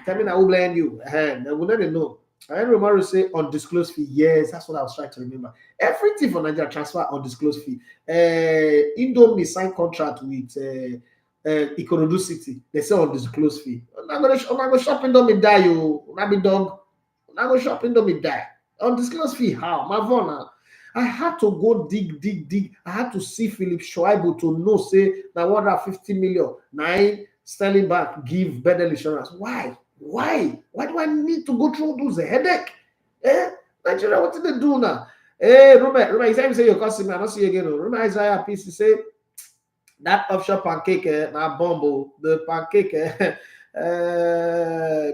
tell me now who blend you. They will never know. I remember say undisclosed fee. Yes, that's what I was trying to remember. Everything for Nigeria transfer undisclosed fee. Indomie signed contract with Ikorodu City. They say undisclosed fee. I'm gonna shop Indomie die, you rabbit dog. I'm gonna shop Indomie die. Undisclosed fee. How? Mavona. I had to go dig. I had to see Philip Schweible to know say now 150 million. 9 Sterling Bank give Bedell Insurance. Why? Why do I need to go through those headache? Nigeria, what did they do now? Rumor, you say you're costing me, I don't see you again. Rumor Isaiah PC say that offshore pancake, now bombo, the pancake,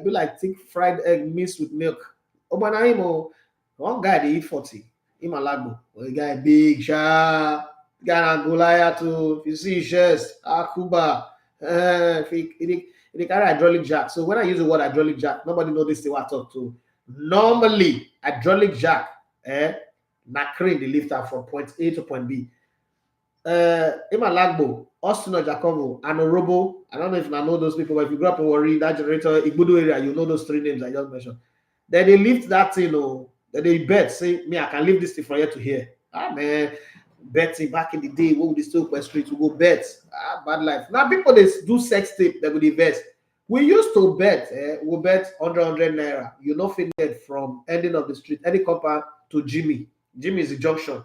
be like thick fried egg mixed with milk. Obanaimo, one guy they eat 40. Imalagbo, the guy big, guy Goliath too. If you see his chest, Akuba, they carry hydraulic jack. So when I use the word hydraulic jack, nobody knows this thing what I talk to. Normally, hydraulic jack, na crane they lift up from point A to point B. Imalagbo, Austin Jacobo, and Orobo. I don't know if you know those people, but if you grew up in Warri, that generator, Igbudu area, you know those three names I just mentioned. Then they lift that thing, then they bet, say, me, I can leave this thing from here to here. Ah, man, betting back in the day, what would they still West Street to go bet? Ah, bad life. Now, people, they do sex tape, they would invest. We used to bet, we bet 100 naira. You know, fit from ending of the street, any compound to Jimmy. Jimmy is the junction.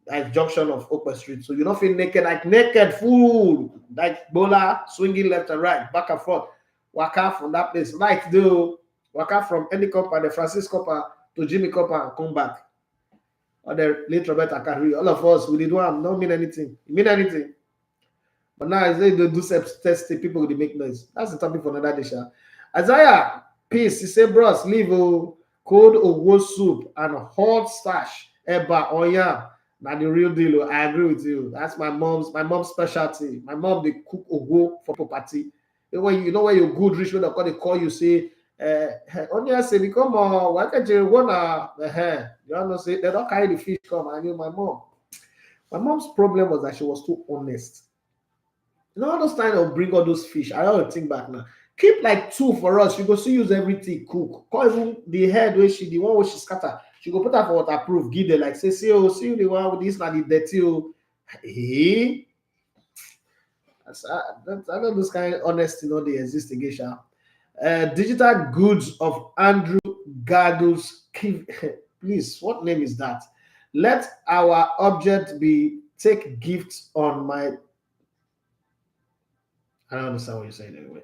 Like junction of Oakwood Street. So you don't feel naked, like naked fool, like bowler swinging left and right, back and forth. Waka from that place. Like do waka from any copper, the Francis copper to Jimmy copper and come back. Or the late Roberta Carey. All of us, we did one, don't mean anything. It mean anything. But now as they do test, people will make noise. That's the topic for another day. Isaiah, peace. He said, bros, leave cold owo soup and hot stash. Eba oya. Now the real deal. I agree with you. That's my mom's specialty. My mom, they cook owo for property. When you know where you're good rich, when they call you, say, only I say, become why can't you wanna you know say they don't carry the fish come. I knew my mom. My mom's problem was that she was too honest. You know, all those time of bring all those fish. I don't think back now. Keep like 2 for us. She go see use everything cook. Call even the head where the one where she scatter. She go put her for waterproof. Give them like say, see you the one with this now the dirty. Hey, I know those kind of honesty not they exist again. Digital goods of Andrew Gaddles. Please, what name is that? Let our object be take gifts on my. I don't understand what you're saying anyway.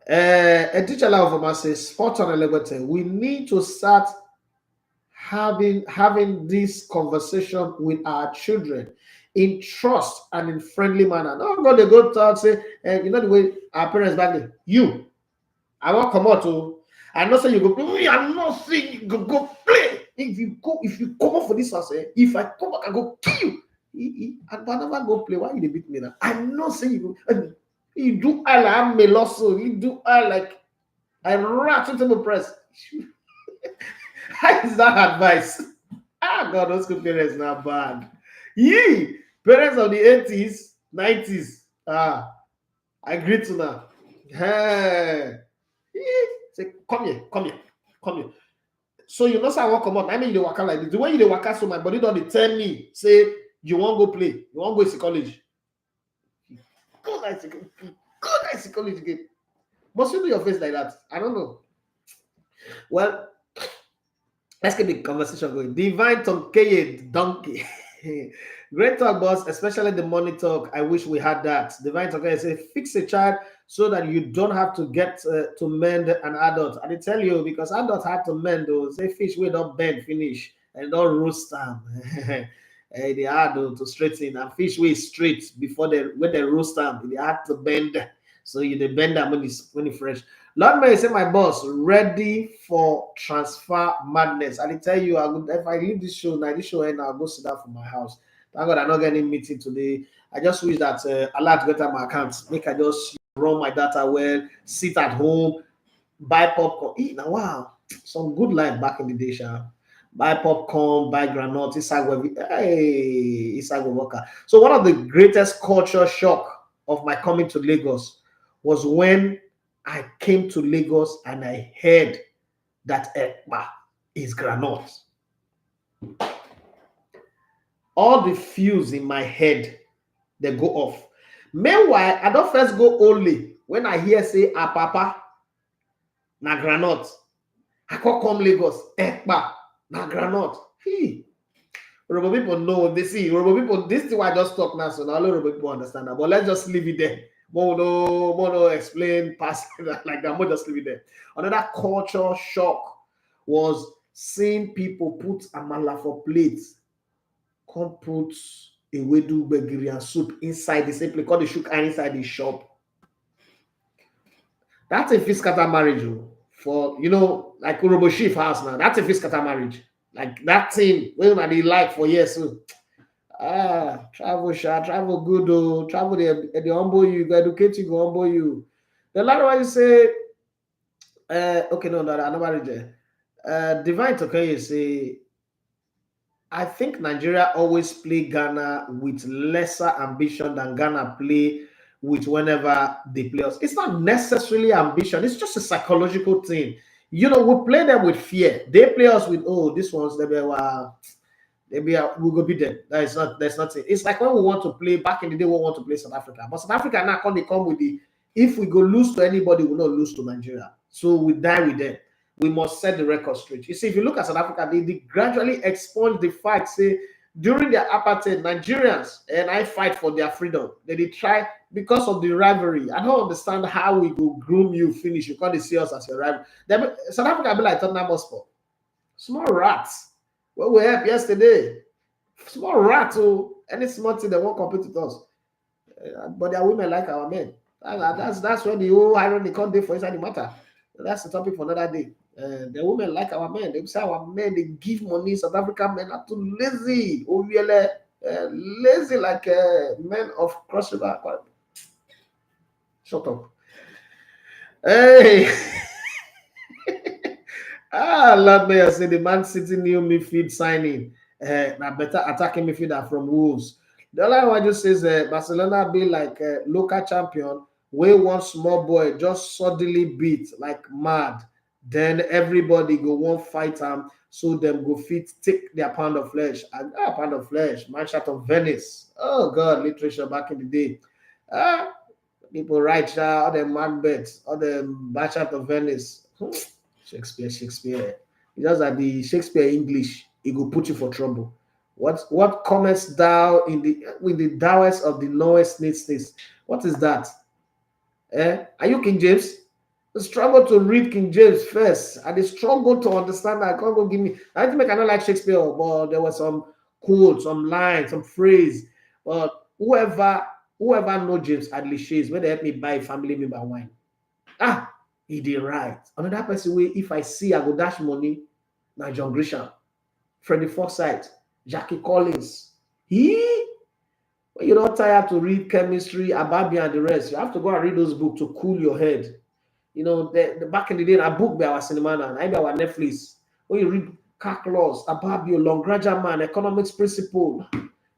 A teacher of us says, spot on Elegbete. We need to start having this conversation with our children in trust and in friendly manner. No, go they go talk, say, you know the way our parents back then, you, I won't come out to, I know say you go, I'm not saying you go play. If you come out for this house, if I come back, I go kill you. And I never go play. Why you beat me now? I'm not saying you go. You do I like I'm meloso. You do I like I rat into the press. How is that advice? Ah, God, those good parents not bad. Yee, parents of the 80s, 90s. Ah, I agree to now. Hey, say, come here. So you know, say I won't come out. I mean, you waka like this. The way you waka, so my body don't tell me, say you won't go play, you won't go to college. Go nice college game. Must you do your face like that? I don't know. Well, let's keep the conversation going. Divine Tonkeye Donkey. Great talk, boss, especially the money talk. I wish we had that. Divine Tonkeye say, fix a child so that you don't have to get to mend an adult. I did tell you, because adults have to mend those. Say fish we don't bend, finish, and don't roast them. They hard to straighten, and fish way straight before when they roast them, they have to bend. So you they bend them when it's fresh. Lord Mary say, my boss, ready for transfer madness. I tell you, if I leave this show, and I'll go sit down for my house. Thank God I'm not getting meeting today. I just wish that Allah to get at my account. Make I just run my data well, sit at home, buy popcorn. Now wow, some good life back in the day, Sha. Buy popcorn, buy granite, Isagwe worker. So one of the greatest culture shock of my coming to Lagos was when I came to Lagos and I heard that Ekpa is granite. All the fuse in my head, they go off. Meanwhile, I don't first go only when I hear say, Papa, na granite. I can't come Lagos, Ekpa, na granite. Robo people know, they see, Robo people, this is why I just talk now, so now all Robo people understand that. But let's just leave it there. Mono explain past like that. We'll just leave it there. Another culture shock was seeing people put amala for plates, come put a wedu begiri and soup inside the same place, call the shook inside the shop. That's a fiscal marriage for like Urobo Chief house now. That's a fiscal marriage. Like that thing when they like for years. So travel good, travel they humble you, educate you, go humble you. The latter one you say, okay, no, I never read there. Divine Tokai say, I think Nigeria always play Ghana with lesser ambition than Ghana play with whenever they play us. It's not necessarily ambition, it's just a psychological thing. We play them with fear. They play us with, oh, this one's we go beat them. That's not it. It's like when we want to play back in the day, we want to play South Africa. But South Africa now come with the, if we go lose to anybody, we will not lose to Nigeria. So we die with them. We must set the record straight. You see, if you look at South Africa, they gradually expunge the fact, say, during their apartheid, Nigerians and I fight for their freedom. They try, because of the rivalry. I don't understand how we go groom you, finish. You can't see us as your rival. South Africa be like Tottenham Hotspur. Small rats. What we have yesterday. Small rats, oh, any small thing they won't compete with us. But their women like our men. That's where the whole irony can't do for inside the matter. That's the topic for another day. The women like our men. They say our men, they give money. South African men are too lazy. Lazy like men of Cross River. Shut up. Hey. Lord Mayor say the Man City new midfield signing. Now better attacking midfielder from Wolves. The other one just says Barcelona be like a local champion where one small boy just suddenly beat like mad. Then everybody go one fight him, so them go fit take their pound of flesh. And pound of flesh, man shot of Venice. Oh God, literature back in the day. People write all the Macbeth, all the Bachelor of Venice. Shakespeare. It's just that the Shakespeare English, it will put you for trouble. What comments thou with the dowest of the lowest needs? What is that? Are you King James? I struggle to read King James first. I struggle to understand that. I can't go give me. I think I don't like Shakespeare, but there was some quote, some line, some phrase. But whoever knows James Adley Shays, when they help me buy a family member wine. He did right. Another person way, if I see, I go dash money. Now John Grisham, Freddie Forsyth, Jackie Collins. When you're not tired to read chemistry, Ababi and the rest, you have to go and read those books to cool your head. The back in the day, a book by our cinema and I by our Netflix. When you read calculus, Ababio, Lagrangian man, economics principle,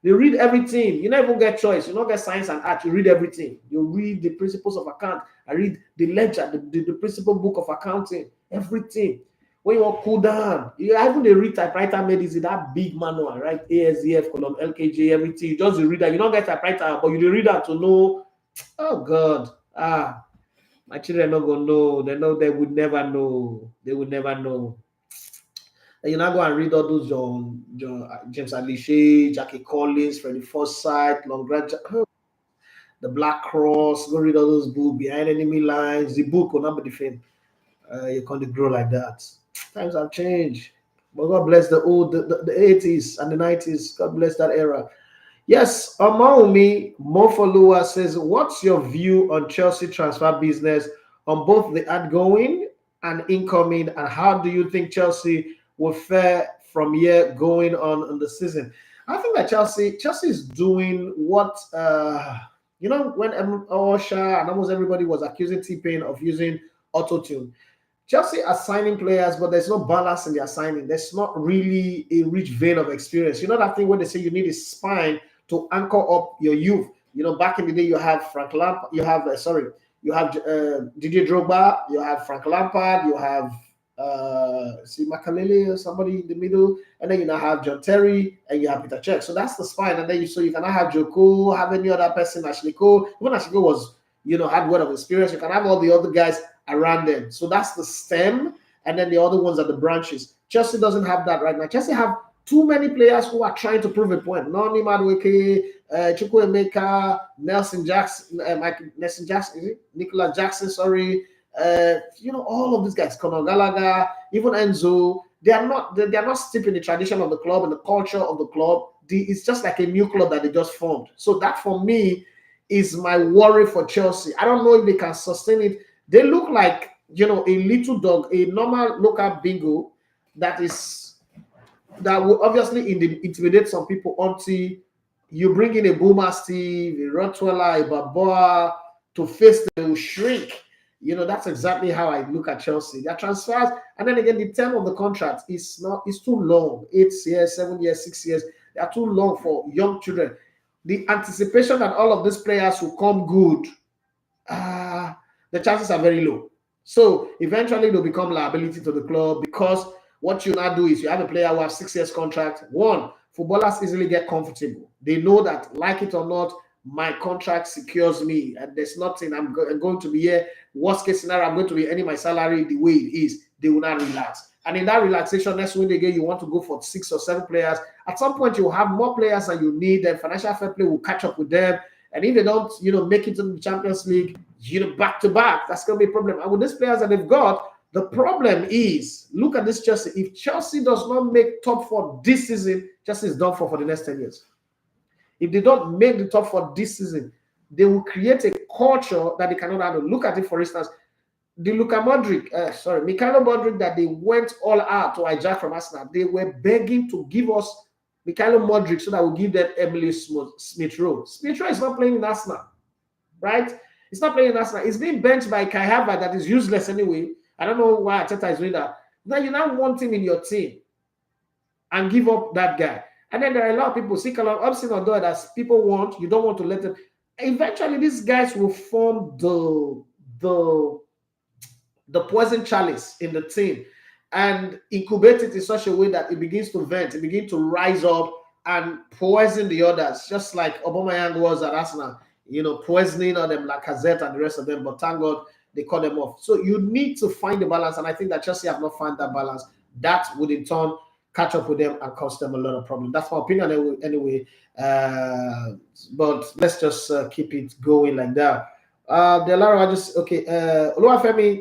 they read everything. You never get choice. You don't get science and art. You read everything. You read the principles of account. I read the ledger, the principal book of accounting, everything. When you want to cool down, even the read typewriter medicine, that big manual, right? ASDF, column, LKJ, everything. You just read that. You don't get typewriter, but you read that to know. Oh God, my children are not gonna know. They know they would never know. They would never know. And you now go and read all those John James Adlishe, Jackie Collins, Freddie Forsyth, the Black Cross. Go read all those books, Behind Enemy Lines. The book will not be the same. You can't grow like that. Times have changed. But God bless the 80s and the 90s. God bless that era. Yes, Amaumi Mofoluwa says, what's your view on Chelsea transfer business on both the outgoing and incoming, and how do you think Chelsea will fare from here going on in the season? I think that Chelsea is doing what when Osha and almost everybody was accusing T-Pain of using auto-tune. Chelsea are signing players, but there's no balance in their signing. There's not really a rich vein of experience. You know that thing when they say you need a spine to anchor up your youth. Back in the day, you have Frank Lampard, you have Didier Drogba, you have Frank Lampard, you have Makalele or somebody in the middle, and then you now have John Terry and you have Peter Cech. So that's the spine, and then you cannot have Joko, have any other person, Ashley Cole. Even Ashley Cole was, had word of experience. You can have all the other guys around them. So that's the stem, and then the other ones are the branches. Chelsea doesn't have that right now. Chelsea have too many players who are trying to prove a point. Noni Madueke, Chukwuemeka, Nicholas Jackson, sorry. All of these guys, Conor Gallagher, even Enzo, they are not steeped in the tradition of the club and the culture of the club. It's just like a new club that they just formed. So that for me is my worry for Chelsea. I don't know if they can sustain it. They look like a little dog, a normal local bingo that will obviously intimidate some people until you bring in a Boomer Steve, a Rottweiler, a Baboa to face them, will shrink. That's exactly how I look at Chelsea. Their transfers, and then again, the term of the contract is too long. 8 years, 7 years, 6 years. They are too long for young children. The anticipation that all of these players will come good, the chances are very low. So eventually they'll become liability to the club, because what you now do is you have a player who has 6 years contract. One, footballers easily get comfortable. They know that, like it or not, my contract secures me, and there's nothing. I'm going to be here. Worst case scenario, I'm going to be earning my salary the way it is. They will not relax. And in that relaxation, next win again, you want to go for 6 or 7 players. At some point, you'll have more players than you need. Then financial fair play will catch up with them. And if they don't, make it to the Champions League, back to back, that's going to be a problem. And with these players that they've got, the problem is, look at this Chelsea. If Chelsea does not make top 4 this season, Chelsea is done for the next 10 years. If they don't make the top 4 this season, they will create a culture that they cannot handle. Look at it, for instance, the Mikhailo Modric that they went all out to hijack from Arsenal. They were begging to give us Mikhailo Modric so that we'll give them Emily Smith-Rowe. Smith-Rowe is not playing in Arsenal, right? It's not playing in Arsenal. It's being benched by Kai Havertz that is useless anyway. I don't know why Arteta is doing that. Now you now want him in your team and give up that guy. And then there are a lot of people, Hudson-Odoi, that people want. You don't want to let them. Eventually, these guys will form the poison chalice in the team and incubate it in such a way that it begins to vent, it begins to rise up and poison the others, just like Aubameyang was at Arsenal, poisoning all them, Lacazette and the rest of them. But thank God they cut them off. So you need to find the balance, and I think that Chelsea have not found that balance. That would in turn catch up with them and cause them a lot of problems. That's my opinion anyway. But let's just keep it going like that. Oluwafemi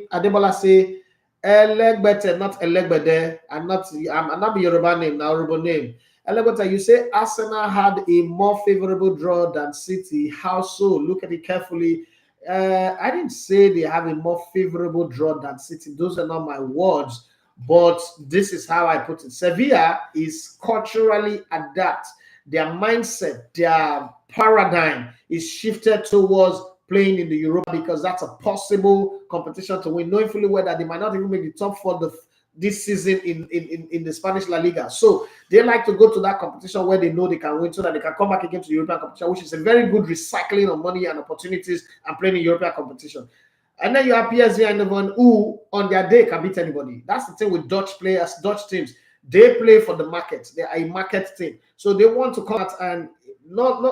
Adebola say Elegbete, not Elegbede, and I'm not be Yoruba name now, Yoruba name. Elegbete, you say Arsenal had a more favorable draw than City. How so? Look at it carefully. I didn't say they have a more favorable draw than City. Those are not my words, but this is how I put it. Sevilla is culturally adapt. Their mindset, their paradigm is shifted towards playing in the Europa, because that's a possible competition to win, knowing fully well that they might not even make the top 4 this season in the Spanish La Liga. So they like to go to that competition where they know they can win, so that they can come back again to the European competition, which is a very good recycling of money and opportunities and playing in European competition. And then you have PSV Eindhoven, who on their day can beat anybody. That's the thing with Dutch players, Dutch teams. They play for the market. They are a market team. So they want to come out, and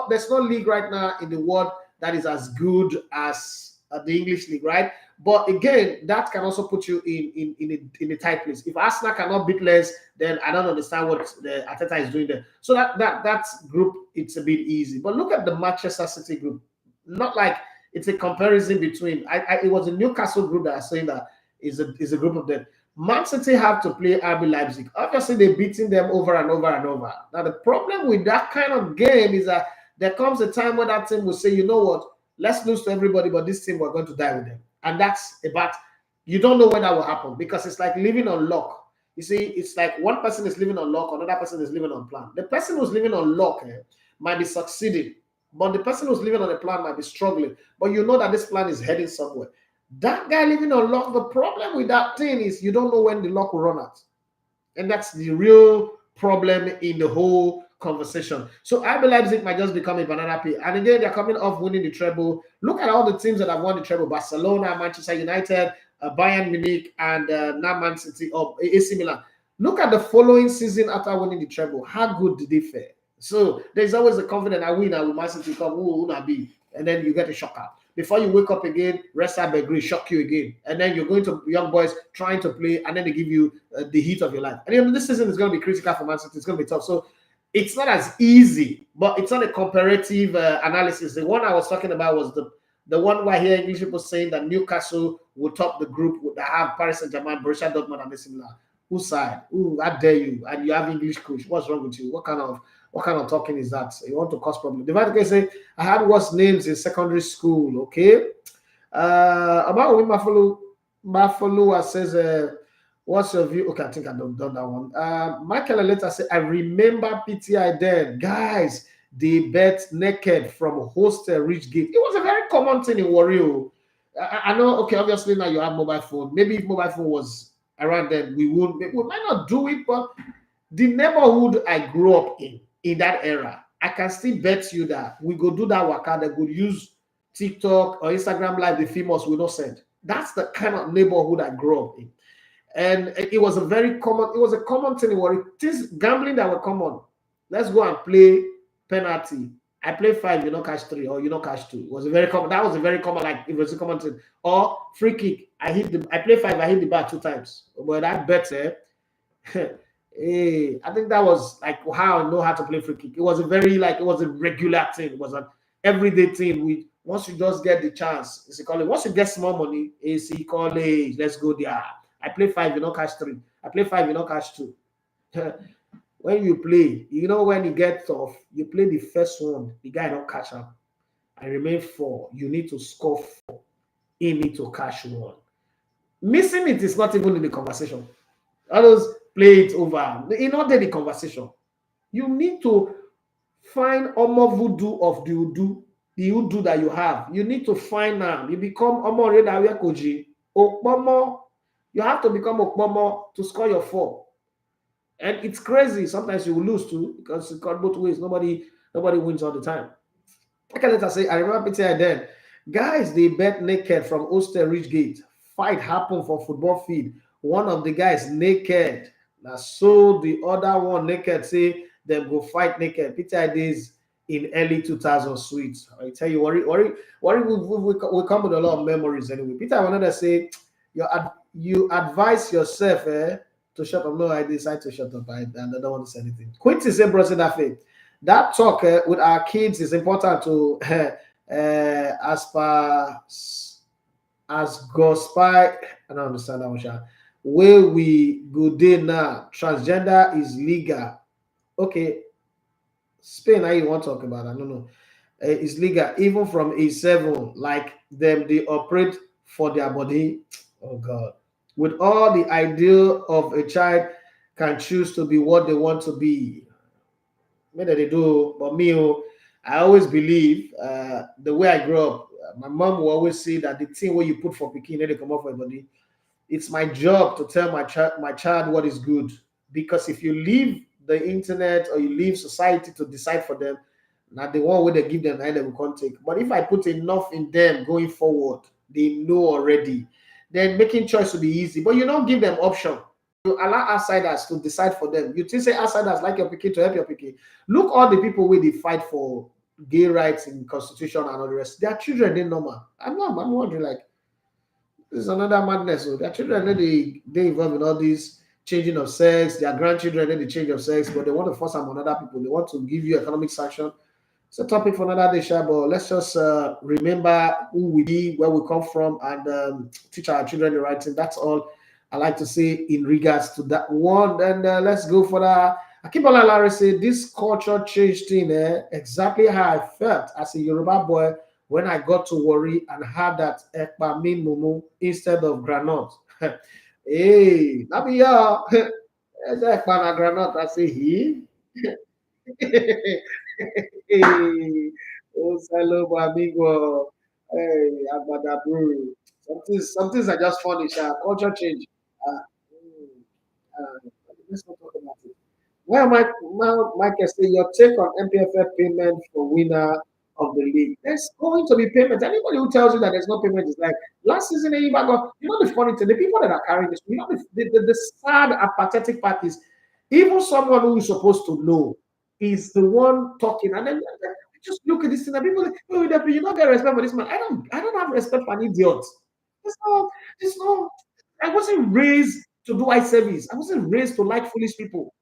there's no league right now in the world that is as good as the English league, right? But again, that can also put you in a tight place. If Arsenal cannot beat Lens, then I don't understand what the Arteta is doing there. So that group, it's a bit easy. But look at the Manchester City group. Not like it's a comparison between. It was a Newcastle group that I was saying that is a group of them. Man City have to play RB Leipzig. Obviously, they're beating them over and over and over. Now, the problem with that kind of game is that there comes a time where that team will say, you know what, let's lose to everybody, but this team, we're going to die with them. And that's about, you don't know when that will happen, because it's like living on luck. You see, it's like one person is living on luck, another person is living on plan. The person who's living on luck might be succeeding, but the person who's living on a plan might be struggling. But you know that this plan is heading somewhere. That guy living on luck, the problem with that thing is you don't know when the luck will run out. And that's the real problem in the whole conversation. So RB Leipzig might just become a banana peel. And again, they're coming off winning the treble. Look at all the teams that have won the treble: Barcelona, Manchester United, Bayern Munich, and now Man City or AC Milan. Look at the following season after winning the treble. How good did they fare? So there's always a confidence I win, I will Man City come, who will be? And then you get a shock out. Before you wake up again, rest up, agree, shock you again. And then you're going to young boys trying to play, and then they give you the heat of your life. And this season is going to be critical for Man City. It's going to be tough. So it's not as easy, but it's not a comparative analysis. The one I was talking about was the one where I hear English people saying that Newcastle will top the group that have Paris Saint-Germain, Borussia Dortmund, and AC Milan. Whose side? Ooh, how dare you? And you have English coach. What's wrong with you? What kind of talking is that? You want to cause problems? The Vatican say I had worse names in secondary school. Okay. About Mafolu says, what's your view? Okay, I think I've done that one. Michael later said, I remember PTI then. Guys, they bet naked from hostel reach gate. It was a very common thing in Warrior. I know, okay, obviously now you have mobile phone. Maybe if mobile phone was around then, we might not do it, but the neighborhood I grew up in that era, I can still bet you that we go do that waka, they could use TikTok or Instagram live, the famous will not send. That's the kind of neighborhood I grew up in. And it was a common thing. Things gambling that were common. Let's go and play penalty. I play 5, you know, catch 3, or you know, catch 2. It was a very common. That was a very common, like it was a common thing. Or free kick. I play 5, I hit the bar 2 times. But that bet, I think that was like how I know how to play free kick. It was it was a regular thing. It was an everyday thing. Once you just get the chance, it's called it. Once you get small money, it's called let's go there. I play 5, you know, catch 3. I play 5, you know, catch 2. When you play, you know, when you get tough, you play the first one, the guy don't catch him. I remain 4. You need to score 4. He need to catch 1. Missing it is not even in the conversation. Others play it over. In order the conversation. You need to find Omo voodoo of the Udu that you have. You need to find them. You become Omo Redawe Koji. Okpomo. You have to become Okpomo to score your 4. And it's crazy. Sometimes you will lose too, because it's got both ways. Nobody wins all the time. Okay, let us say, I remember PTI then. Guys, they bet naked from Oster Ridgegate. Fight happened for football field. One of the guys naked. Now, so the other one naked say them go fight naked. PTI days in early 2000 sweets. I tell you, worry, we come with a lot of memories anyway. Peter, I wanted to say, you advise yourself to shut up. No, I decide to shut up. I don't want to say anything. Quincy said, brother, that talk with our kids is important to as gospel. I don't understand that much. Where we go there now, transgender is legal. Okay, Spain, I want to talk about. I don't know. It's legal even from A7. Like them, they operate for their body. Oh God. With all the ideal of a child can choose to be what they want to be. Maybe they do, but me, I always believe the way I grew up, my mom will always say that the thing where you put for Pekin, they come up for your body. It's my job to tell my child what is good. Because if you leave the internet or you leave society to decide for them, not the one where they give them and they will can't take. But if I put enough in them going forward, they know already. Then making choice will be easy. But you don't give them option. You allow outsiders to decide for them. You think say outsiders like your pikin to help your pikin. Look all the people where they fight for gay rights in constitution and all the rest. Their children, they normal. I'm wondering like, this is another madness. So their children, they involved in all these changing of sex. Their grandchildren, they change of sex, but they want to force them on other people. They want to give you economic sanction. It's a topic for another day, but let's just remember who we be, where we come from, and teach our children the right thing. That's all I like to say in regards to that one. And let's go for that. Akibola Larry said this culture change thing, exactly how I felt as a Yoruba boy when I got to worry and had that ekpa mean mumu instead of granite. Hey, that be y'all. Ekpa na granite. I say he. Hey, oh, hello, amigo. Hey, Agbada bro. Some things are just funny. Culture change. Uh, let's not talk about it. Well, Michael, say your take on MPFF payment for winner of the league. There's going to be payment. Anybody who tells you that there's no payment is like last season. Anybody got, you know, the funny thing, the people that are carrying this, you know, the sad and pathetic part is even someone who is supposed to know is the one talking, and then just look at this thing. And people, like, oh, you don't get respect for this man. I don't have respect for an idiot. There's no. I wasn't raised to do eye service. I wasn't raised to like foolish people.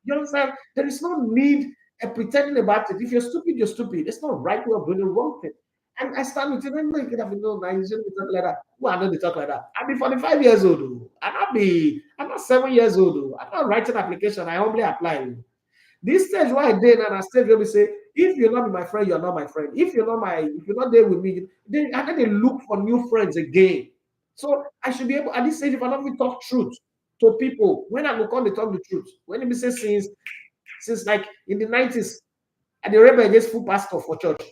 You understand? There is no need pretending about it. If you're stupid, you're stupid. It's not right way of doing the wrong thing. And I stand with it, and you could have been no, I usually talk like that. Well, I know they talk like that. I'm 45 years old, though. I'm not 7 years old, though. I'm not writing application. I humbly apply. This stage why I did, and I stage where we say, if you're not my friend, you're not my friend. If you're not there with me, then I then they look for new friends again. So I should be able at this stage, if I not even talk truth to people, when I look on, they talk the truth. When they say since like in the 90s, at the rebel against full pastor for church.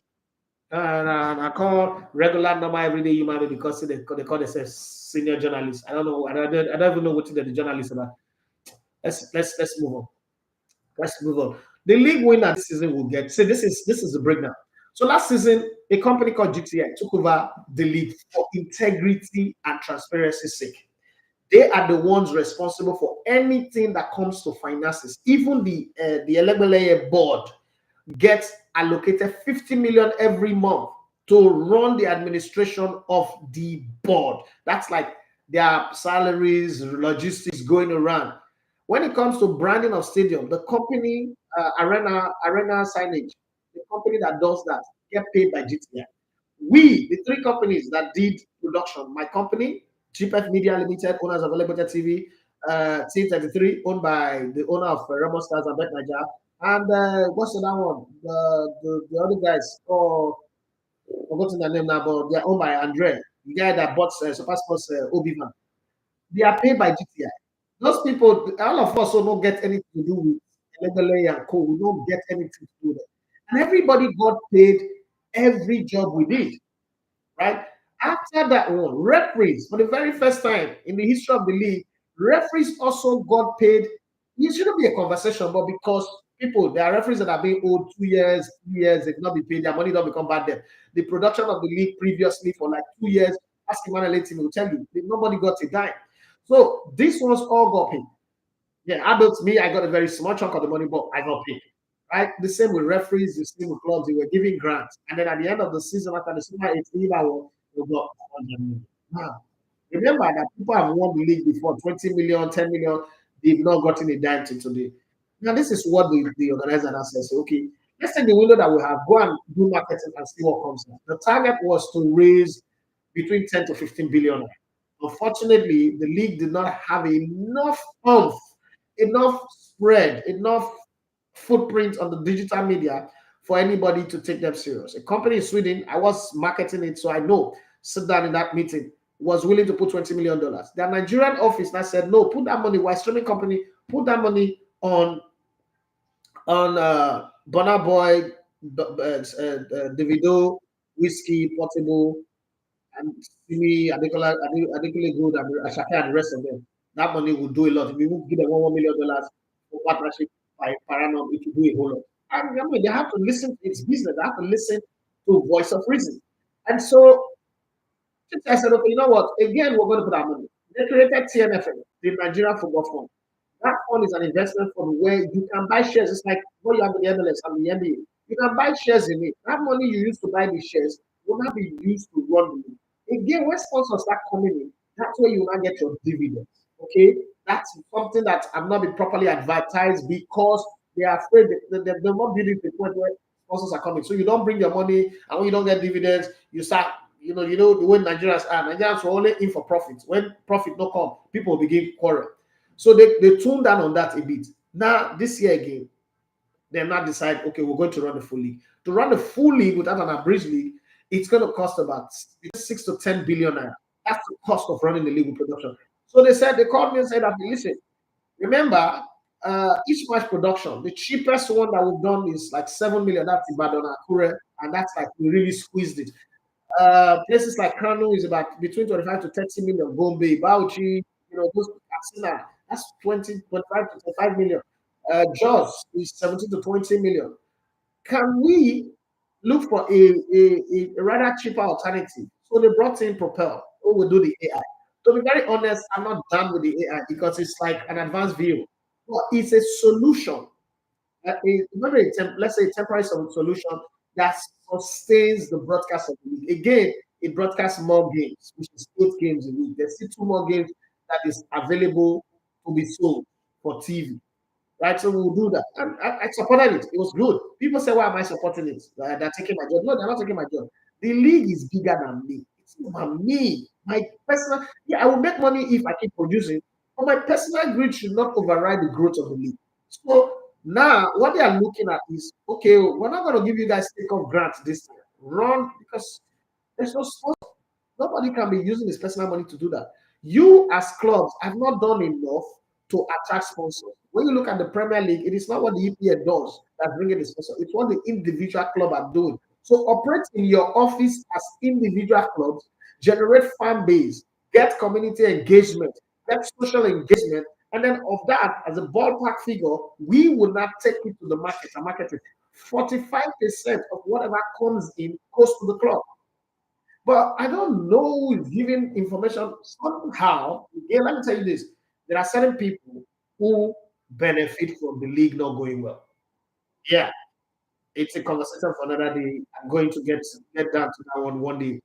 And I call regular normal everyday human being because they call themselves senior journalists. I don't know. I don't even know what the journalists about. Let's move on. Let's move on. The league winner this season will get. See, this is the breakdown. So last season, a company called GTI took over the league for integrity and transparency's sake. They are the ones responsible for anything that comes to finances. Even the Elegbeleye board gets allocated 50 million every month to run the administration of the board. That's like their salaries, logistics going around. When it comes to branding of stadium, the company arena signage, the company that does that, get paid by GTI. We, the three companies that did production, my company, GPF Media Limited, owners of Elevator TV, T33, owned by the owner of Remo Stars and Bet Niger, and what's the other one? The other guys, forgotten their name now, but they're owned by Andre, the guy that bought Super Sports Obi-Wan. They are paid by GTI. Those people, all of us will not get anything to do with Elegbele and Co. We don't get anything to do with it. And everybody got paid every job we did, right? After that one, referees, for the very first time in the history of the league, referees also got paid. It shouldn't be a conversation, but because there are referees that are being owed 2 years, 3 years, they've not been paid, their money don't become bad debt. The production of the league previously for like 2 years, ask Emmanuel Leighton, will tell you, nobody got a dime. So this ones all got paid. Yeah, adults, me, I got a very small chunk of the money, but I got paid. Right? The same with referees, the same with clubs, they were giving grants. And then at the end of the season, after the Super 8 we got 100 million. Now, remember that people have won the league before 20 million, 10 million, they've not gotten a dime till today. Now, this is what the organizer now says. Okay, let's take the window that we have, go and do marketing and see what comes out. The target was to raise between 10 to 15 billion. Unfortunately, the league did not have enough spread, enough footprint on the digital media for anybody to take them serious. A company in Sweden, I was marketing it, so I know, sit down in that meeting, was willing to put $20 million. Their Nigerian office now said, no, put that money, we're a streaming company, put that money on Burna Boy, Davido, Whiskey, Portable, and Simi, Adekola Good, and Ashake, and the rest of them. That money will do a lot. If you give them $1 million for partnership by Paramount, it will do a whole lot. And I mean, they have to listen. It's business. They have to listen to voice of reason. And so I said, okay, you know what? Again, we're going to put our money. They created TNFL, the Nigerian Football Fund. That fund is an investment fund where you can buy shares. It's like what you have in the MLS and the NBA. You can buy shares in it. That money you use to buy the shares will not be used to run the league. Again, when sponsors start coming in, that's where you will not get your dividends. Okay? That's something that have not been properly advertised because they are afraid that they're not building the point where sponsors are coming. So you don't bring your money, and when you don't get dividends, you start, you know the way Nigerians are. Nigerians are only in for profit. When profit don't come, people begin quarrel. So they tuned down on that a bit. Now, this year again, they now decide, okay, we're going to run the full league. To run the full league without an abridged league, it's going to cost about 6 to 10 billion naira. That's the cost of running the league with production. So they called me and said, listen, remember, each match production, the cheapest one that we've done is like 7 million. That's Ibadan Akure, and that's like we really squeezed it. Places like Kano is about between 25 to 30 million. Gombe, Bauchi, those Katsina, that's 25 to 25 million. Jaws is 17 to 20 million. Can we look for a rather cheaper alternative? So they brought in Propel, who will do the AI. To be very honest, I'm not done with the AI because it's like an advanced view. But it's a solution. Let's say a temporary solution that sustains the broadcast of the league. Again, it broadcasts more games, which is 8 games a week. There's still 2 more games that is available to be sold for TV. Right, so we'll do that. And I supported it. It was good. People say, why am I supporting it? They're taking my job. No, they're not taking my job. The league is bigger than me. It's about me. My personal, I will make money if I keep producing, but my personal greed should not override the growth of the league. So now what they are looking at is, okay, we're not going to give you guys take-off grants this year. Run, because there's no sponsor. Nobody can be using his personal money to do that. You as clubs have not done enough to attract sponsors. When you look at the Premier League, it is not what the EPL does that's bringing the sponsor. It's what the individual club are doing. So operate in your office as individual clubs, generate fan base, get community engagement, get social engagement, and then of that, as a ballpark figure, we will not take it to the market and market it. 45% of whatever comes in goes to the club. But I don't know who is giving information somehow. Again, let me tell you this. There are certain people who benefit from the league not going well. Yeah, it's a conversation for another day. I'm going to get down to that one day.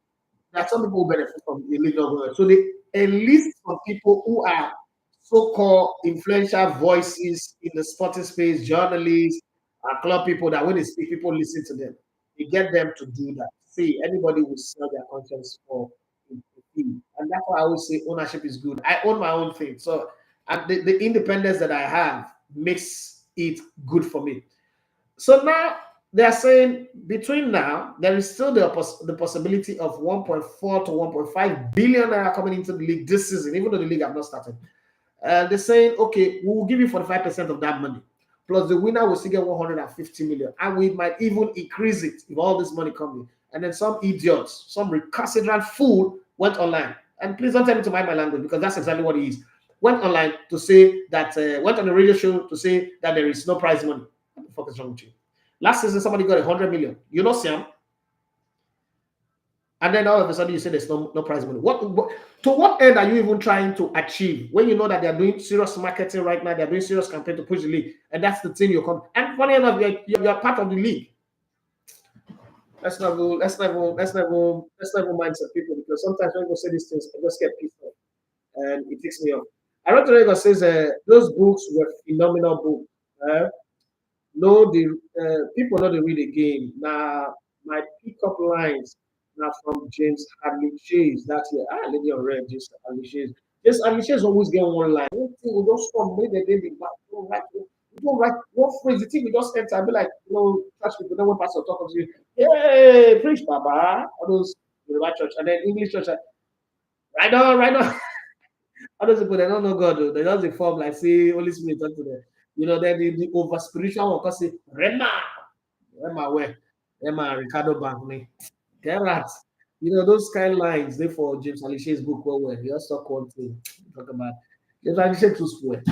There are some people who benefit from the league not going well. So they enlist some people who are so-called influential voices in the sporting space, journalists, club people that when they speak, people listen to them. They get them to do that. See, anybody will sell their conscience for a fee. And that's why I always say ownership is good. I own my own thing. So and the independence that I have makes it good for me. So now they are saying between now, there is still the possibility of 1.4 to 1.5 billion naira coming into the league this season, even though the league have not started. They're saying, okay, we will give you 45% of that money. Plus the winner will still get 150 million. And we might even increase it if all this money comes in. And then some idiots, some recalcitrant fool went online. And please don't tell me to mind my language because that's exactly what he is. Went online to say that, went on a radio show to say that there is no prize money. What the fuck is wrong with you? Last season, somebody got 100 million. You know, Sam? And then all of a sudden you say there's no prize money. What to what end are you even trying to achieve when you know that they're doing serious marketing right now? They're doing serious campaign to push the league, and that's the thing you're coming. And funny enough, you're part of the league. Let's not mindset people because sometimes when you say these things, I just get pissed off and it takes me off. I wrote to that says those books were phenomenal books. No, the people know they read again. Now my pickup lines now from James Hadley Chase that year. Lady on red, James Hadley Chase. James Hadley Chase always get one line. One thing we just come, maybe they be back. We don't write one phrase. The thing we just enter. I be like, church people. Then one pastor talk to you. Hey, preach, Baba. All those Yoruba church and then English church. Right on, right on. All those people they don't know God. Though. They just form like say Holy Spirit talk to them. Then the over spiritual one can say Rema where? Rema Ricardo Bankme. Get that. Those kind of lines they for James Alishe's book where he also one thing talk about James Alishe too spoiled.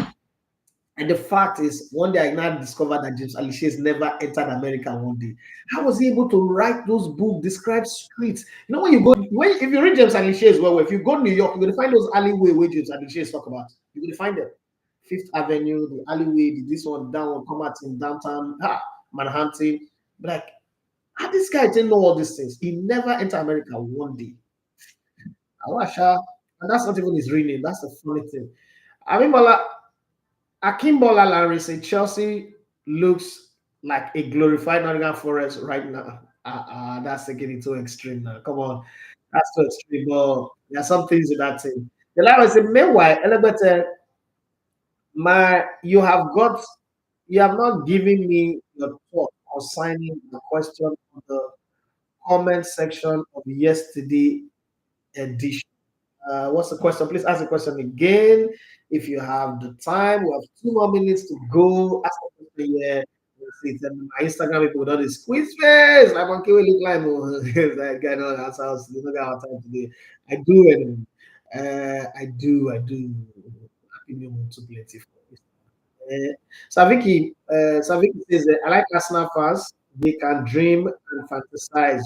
And the fact is, one day I now discovered that James Alishe's never entered America one day. How was he able to write those books, describe streets? When you go, if you read James Alishe's if you go to New York, you're going to find those alleyway where James Alishe's talk about. You're going to find them. Fifth Avenue, the alleyway, this one, that one, come out in downtown Manhattan. But like, how this guy didn't know all these things? He never entered America one day. And that's not even his real name. That's the funny thing. Akimbola Larry said Chelsea looks like a glorified Nottingham Forest right now. That's taking it too extreme now. Come on, that's too extreme. But there are some things in that thing. The Larry said, meanwhile, Elebete, you have not given me your thought on signing the question on the comment section of yesterday edition. What's the question? Please ask the question again if you have the time. We have 2 more minutes to go. Ask the question here. My Instagram people with all this quiz face. Like on Kiwi look like that guy no answers. You don't got our time today. I do anyway. I do. Happy New Moon to plenty. Saviki says, I like Arsenal fans. They can dream and fantasize.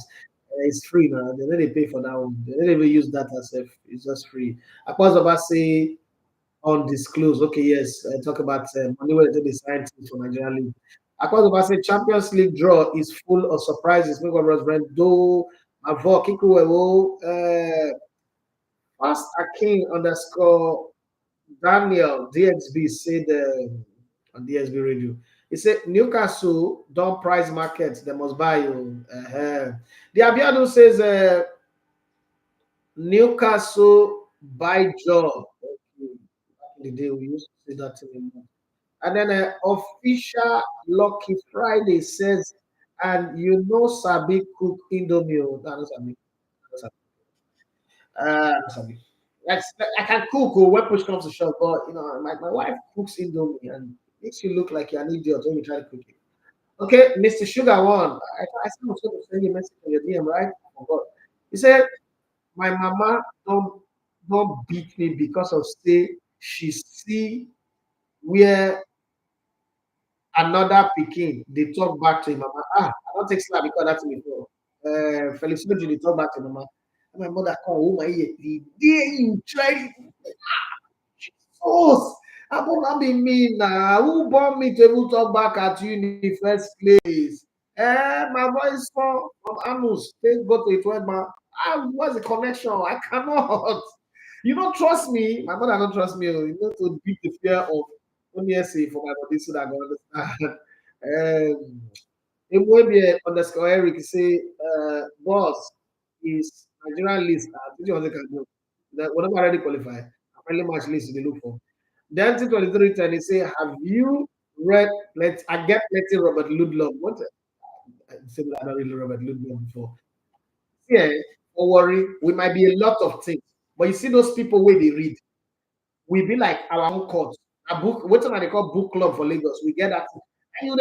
It's free now. They don't pay for that one. They don't even use that as if it's just free. Akwazoba say undisclosed. Okay, yes. Talk about money where they signed for Nigeria League. Akwazoba say Champions League draw is full of surprises. Make one brand do Avo Kikuwewo Fast Akin _ Daniel DXB said on DSB radio. He said Newcastle don't price market, they must buy you. The Abiadu says Newcastle buy job. Okay. Back in the day we used to say that anymore. And then official Lucky Friday says, and Sabi cook Indomie. That is Sabi. Sabi. I can cook when push comes to shove, but my wife cooks Indomie and makes you look like you're an idiot when you try to cook it. Okay, Mr. Sugar One. I said I was going to send you a message on your DM, right? I forgot. He said, my mama don't beat me because of say she see where another pikin they talk back to him mama. I don't take slap because that's before. Felix Noji they talk back to mama. And my mother come home my ear. The day you try Jesus, I won't not be me now. Who born me to even talk back at you in the first place? My voice from Anus, take go to it when my what's the connection? I cannot. You don't trust me. My mother don't trust me. You know to beat the fear of only say for my body so that I can understand. It will be underscore Eric say, boss is Nigerian list. Did you want to know that whatever already qualify? Apparently match list they look for. Then 2310 they say, have you read? I get plenty Robert Ludlum. What? I said I don't really Robert Ludlum before. Yeah, don't worry. We might be a lot of things, but you see those people where they read, we be like our own court. A book, what's they call book club for Lagos. We get that. And you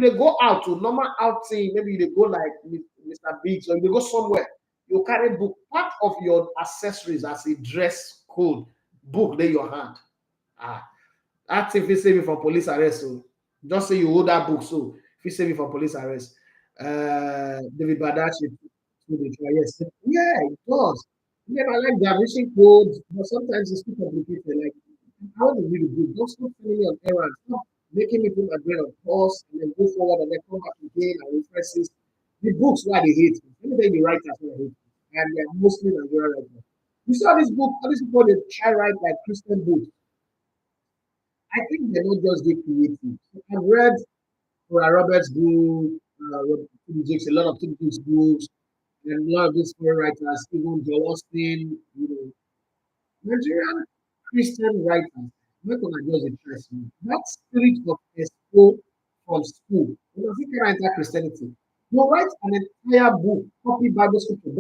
they go out to normal outing. Maybe they go like Mr. Biggs or you go somewhere. You carry book. Part of your accessories as a dress code book there your hand. That's if you save you from police arrest. So just say you hold that book. So if you save you from police arrest, David Badachi, yes, yeah, it does. Yeah, I like diminishing codes, but sometimes it's too complicated. Like, I want to read a book. Don't stop telling me on errands. Stop making me put my brain on pause and then go forward and then come back again and refresh this. The books why they hate me. Let me tell you the writers why they hate me. And they're mostly Nigerian writers. You saw this book, all these people they try write like Christian books. I think they're not just get creative. I've read Robert's book, a lot of Tim books, and a lot of these foreign writers, even Joel Austin, you know, Nigerian Christian writers, not gonna just interest me. That spirit of expo from school, you know, if you can enter Christianity, you write an entire book, copy Bible scripture,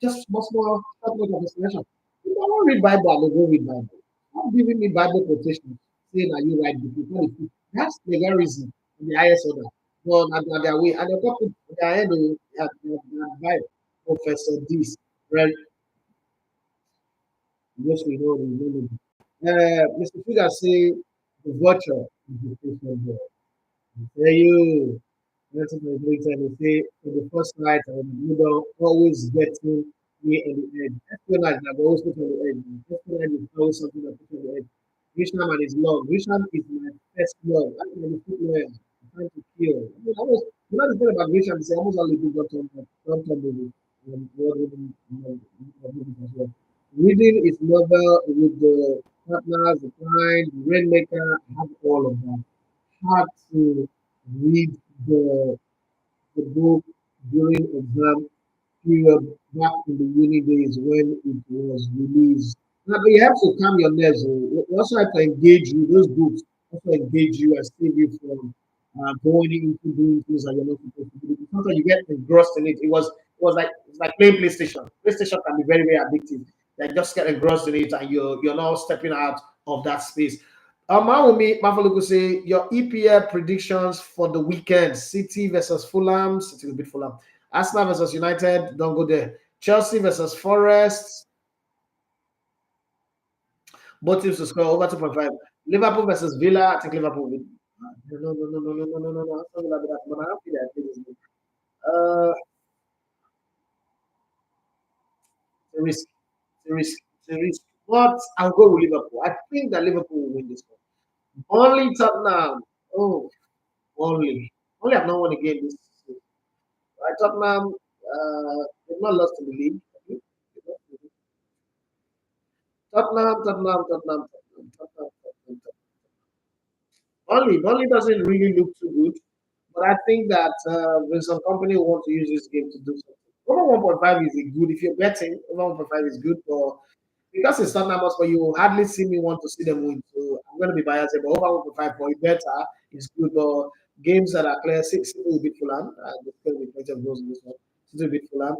just small short note of explanation. You don't read Bible, I go read Bible. Not giving me Bible quotation, saying that you write book. That's the very reason in the highest order. No, not their way. And the couple, their end, they have Bible. Professor this, right? Yes, we know the name. Mr. Figure say the virtual is the Christian God. Tell you, that's what they say for the first night, you know, always getting me on the edge. That's night, I've always put on the edge. That's night is always something that put on the edge. Grisham and his love. Grisham is my first love. I'm the foot lawyer. I'm trying to kill. I mean, almost, you know, the thing about Grisham is almost all the people don't talk about it. What would as well. Reading his novel with the partners, the client, the rainmaker, I have all of that. Hard to read the book during exam period back in the uni days when it was released. Now, but you have to calm your nerves. You also have to engage you. Those books also engage you and save you from going into doing things that you're not supposed to do. Sometimes you get engrossed in it. It's like playing PlayStation. PlayStation can be very, very addictive. Like just get engrossed in it and you're now stepping out of that space. Maumi Mafaluku say your EPL predictions for the weekend: City versus Fulham. City will beat Fulham. Arsenal versus United. Don't go there. Chelsea versus Forest. Both teams to score over 2.5. Liverpool versus Villa. I think Liverpool will. No. I'm not gonna be that, but I'm happy that I think it's good. It's a risk. It's a risk. It's a risk. But I'll go with Liverpool. I think that Liverpool will win this one. Only Tottenham. Oh, only have not won a game this season. Right, Tottenham, they've not lost in the league. Tottenham. Burnley doesn't really look too good, but I think that there's some company who want to use this game to do something. Over 1.5 is a good. If you're betting, over 1.5 is good, but because it's Tottenham Hotspur, you will hardly see me want to see them win. So I'm going to be biased, but over 1.5 point better is good. But games that are clear, City will beat Fulham. There's going to be plenty of goals in this one. City will beat Fulham.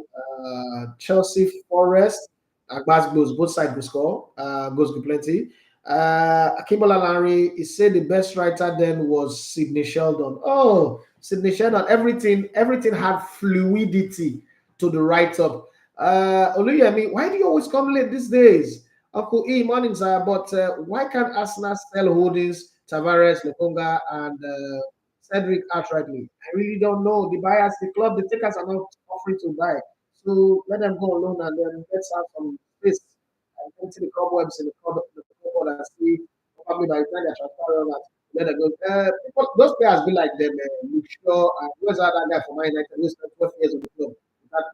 Chelsea, Forest, Gbas goals. Both sides will score. Goals will be plenty. Akimola Lanre, he said the best writer then was Sidney Sheldon. Oh, Sidney Sheldon, everything had fluidity to the write-up. Oluyemi, why do you always come late these days? Uncle E, morning, sir, but why can't Arsenal sell holdings, Tavares, Lokonga, and Cedric outrightly? I really don't know. The buyers, the club, the takers are not offering to buy. So let them go alone and then let's have some space and empty the cobwebs in the cupboard and see probably by the time they're transparent that let them go. Those players be like them, Luke Shaw, and where's that guy from Man United who's 12 years of the club? That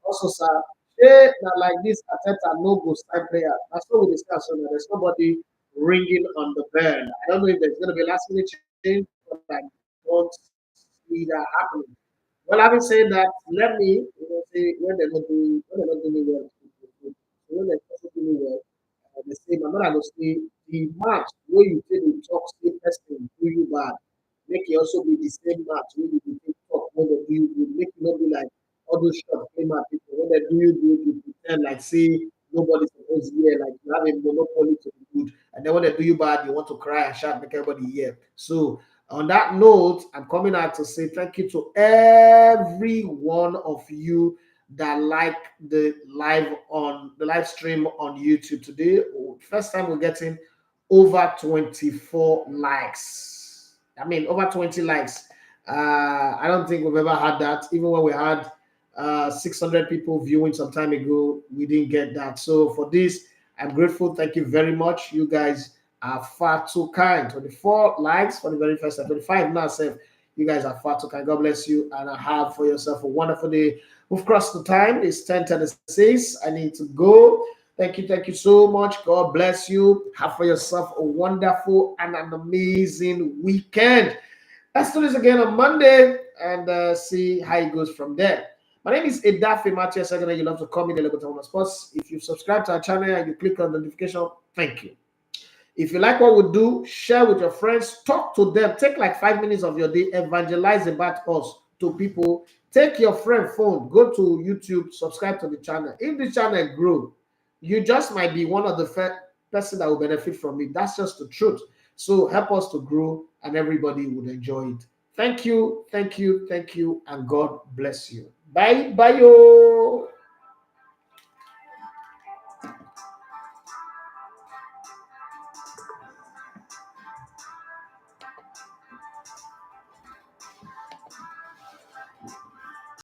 also, sir, they now like this Ateta no go side player. That's what we discussed. So there's nobody ringing on the bell. I don't know if there's going to be last minute change, but I don't see that happening. Well, having said that, let me say when they're not doing well, when they're not doing well, they say, "My mother will say the match where you take the talk, say person do you bad, make it also be the same match where you take talk when they do you good, make it not be like all those short claimer people when they do you good, you pretend like say nobody's supposed to hear, like you have a monopoly to be good, and then when they do you bad, you want to cry and shout, make everybody hear. So on that note, I'm coming out to say thank you to every one of you that like the live stream on YouTube today. First time we're getting over 24 likes. I mean, over 20 likes. I don't think we've ever had that. Even when we had 600 people viewing some time ago, we didn't get that. So for this, I'm grateful. Thank you very much. You guys are far too kind. 24 likes for the very first time. 25 now, sir. You guys are far too kind. God bless you. And I have for yourself a wonderful day. We've crossed the time. It's 10:36. I need to go. Thank you so much. God bless you. Have for yourself a wonderful and an amazing weekend. Let's do this again on Monday and see how it goes from there. My name is Edafe Matthew. You love to call me the Lagos Town Sports. If you subscribe to our channel and you click on the notification, thank you. If you like what we do, share with your friends, talk to them, take like 5 minutes of your day, evangelize about us to people. Take your friend phone, go to YouTube, subscribe to the channel. If the channel grow, you just might be one of the person that will benefit from it. That's just the truth. So help us to grow and everybody would enjoy it. Thank you, and God bless you. Bye, bye, yo.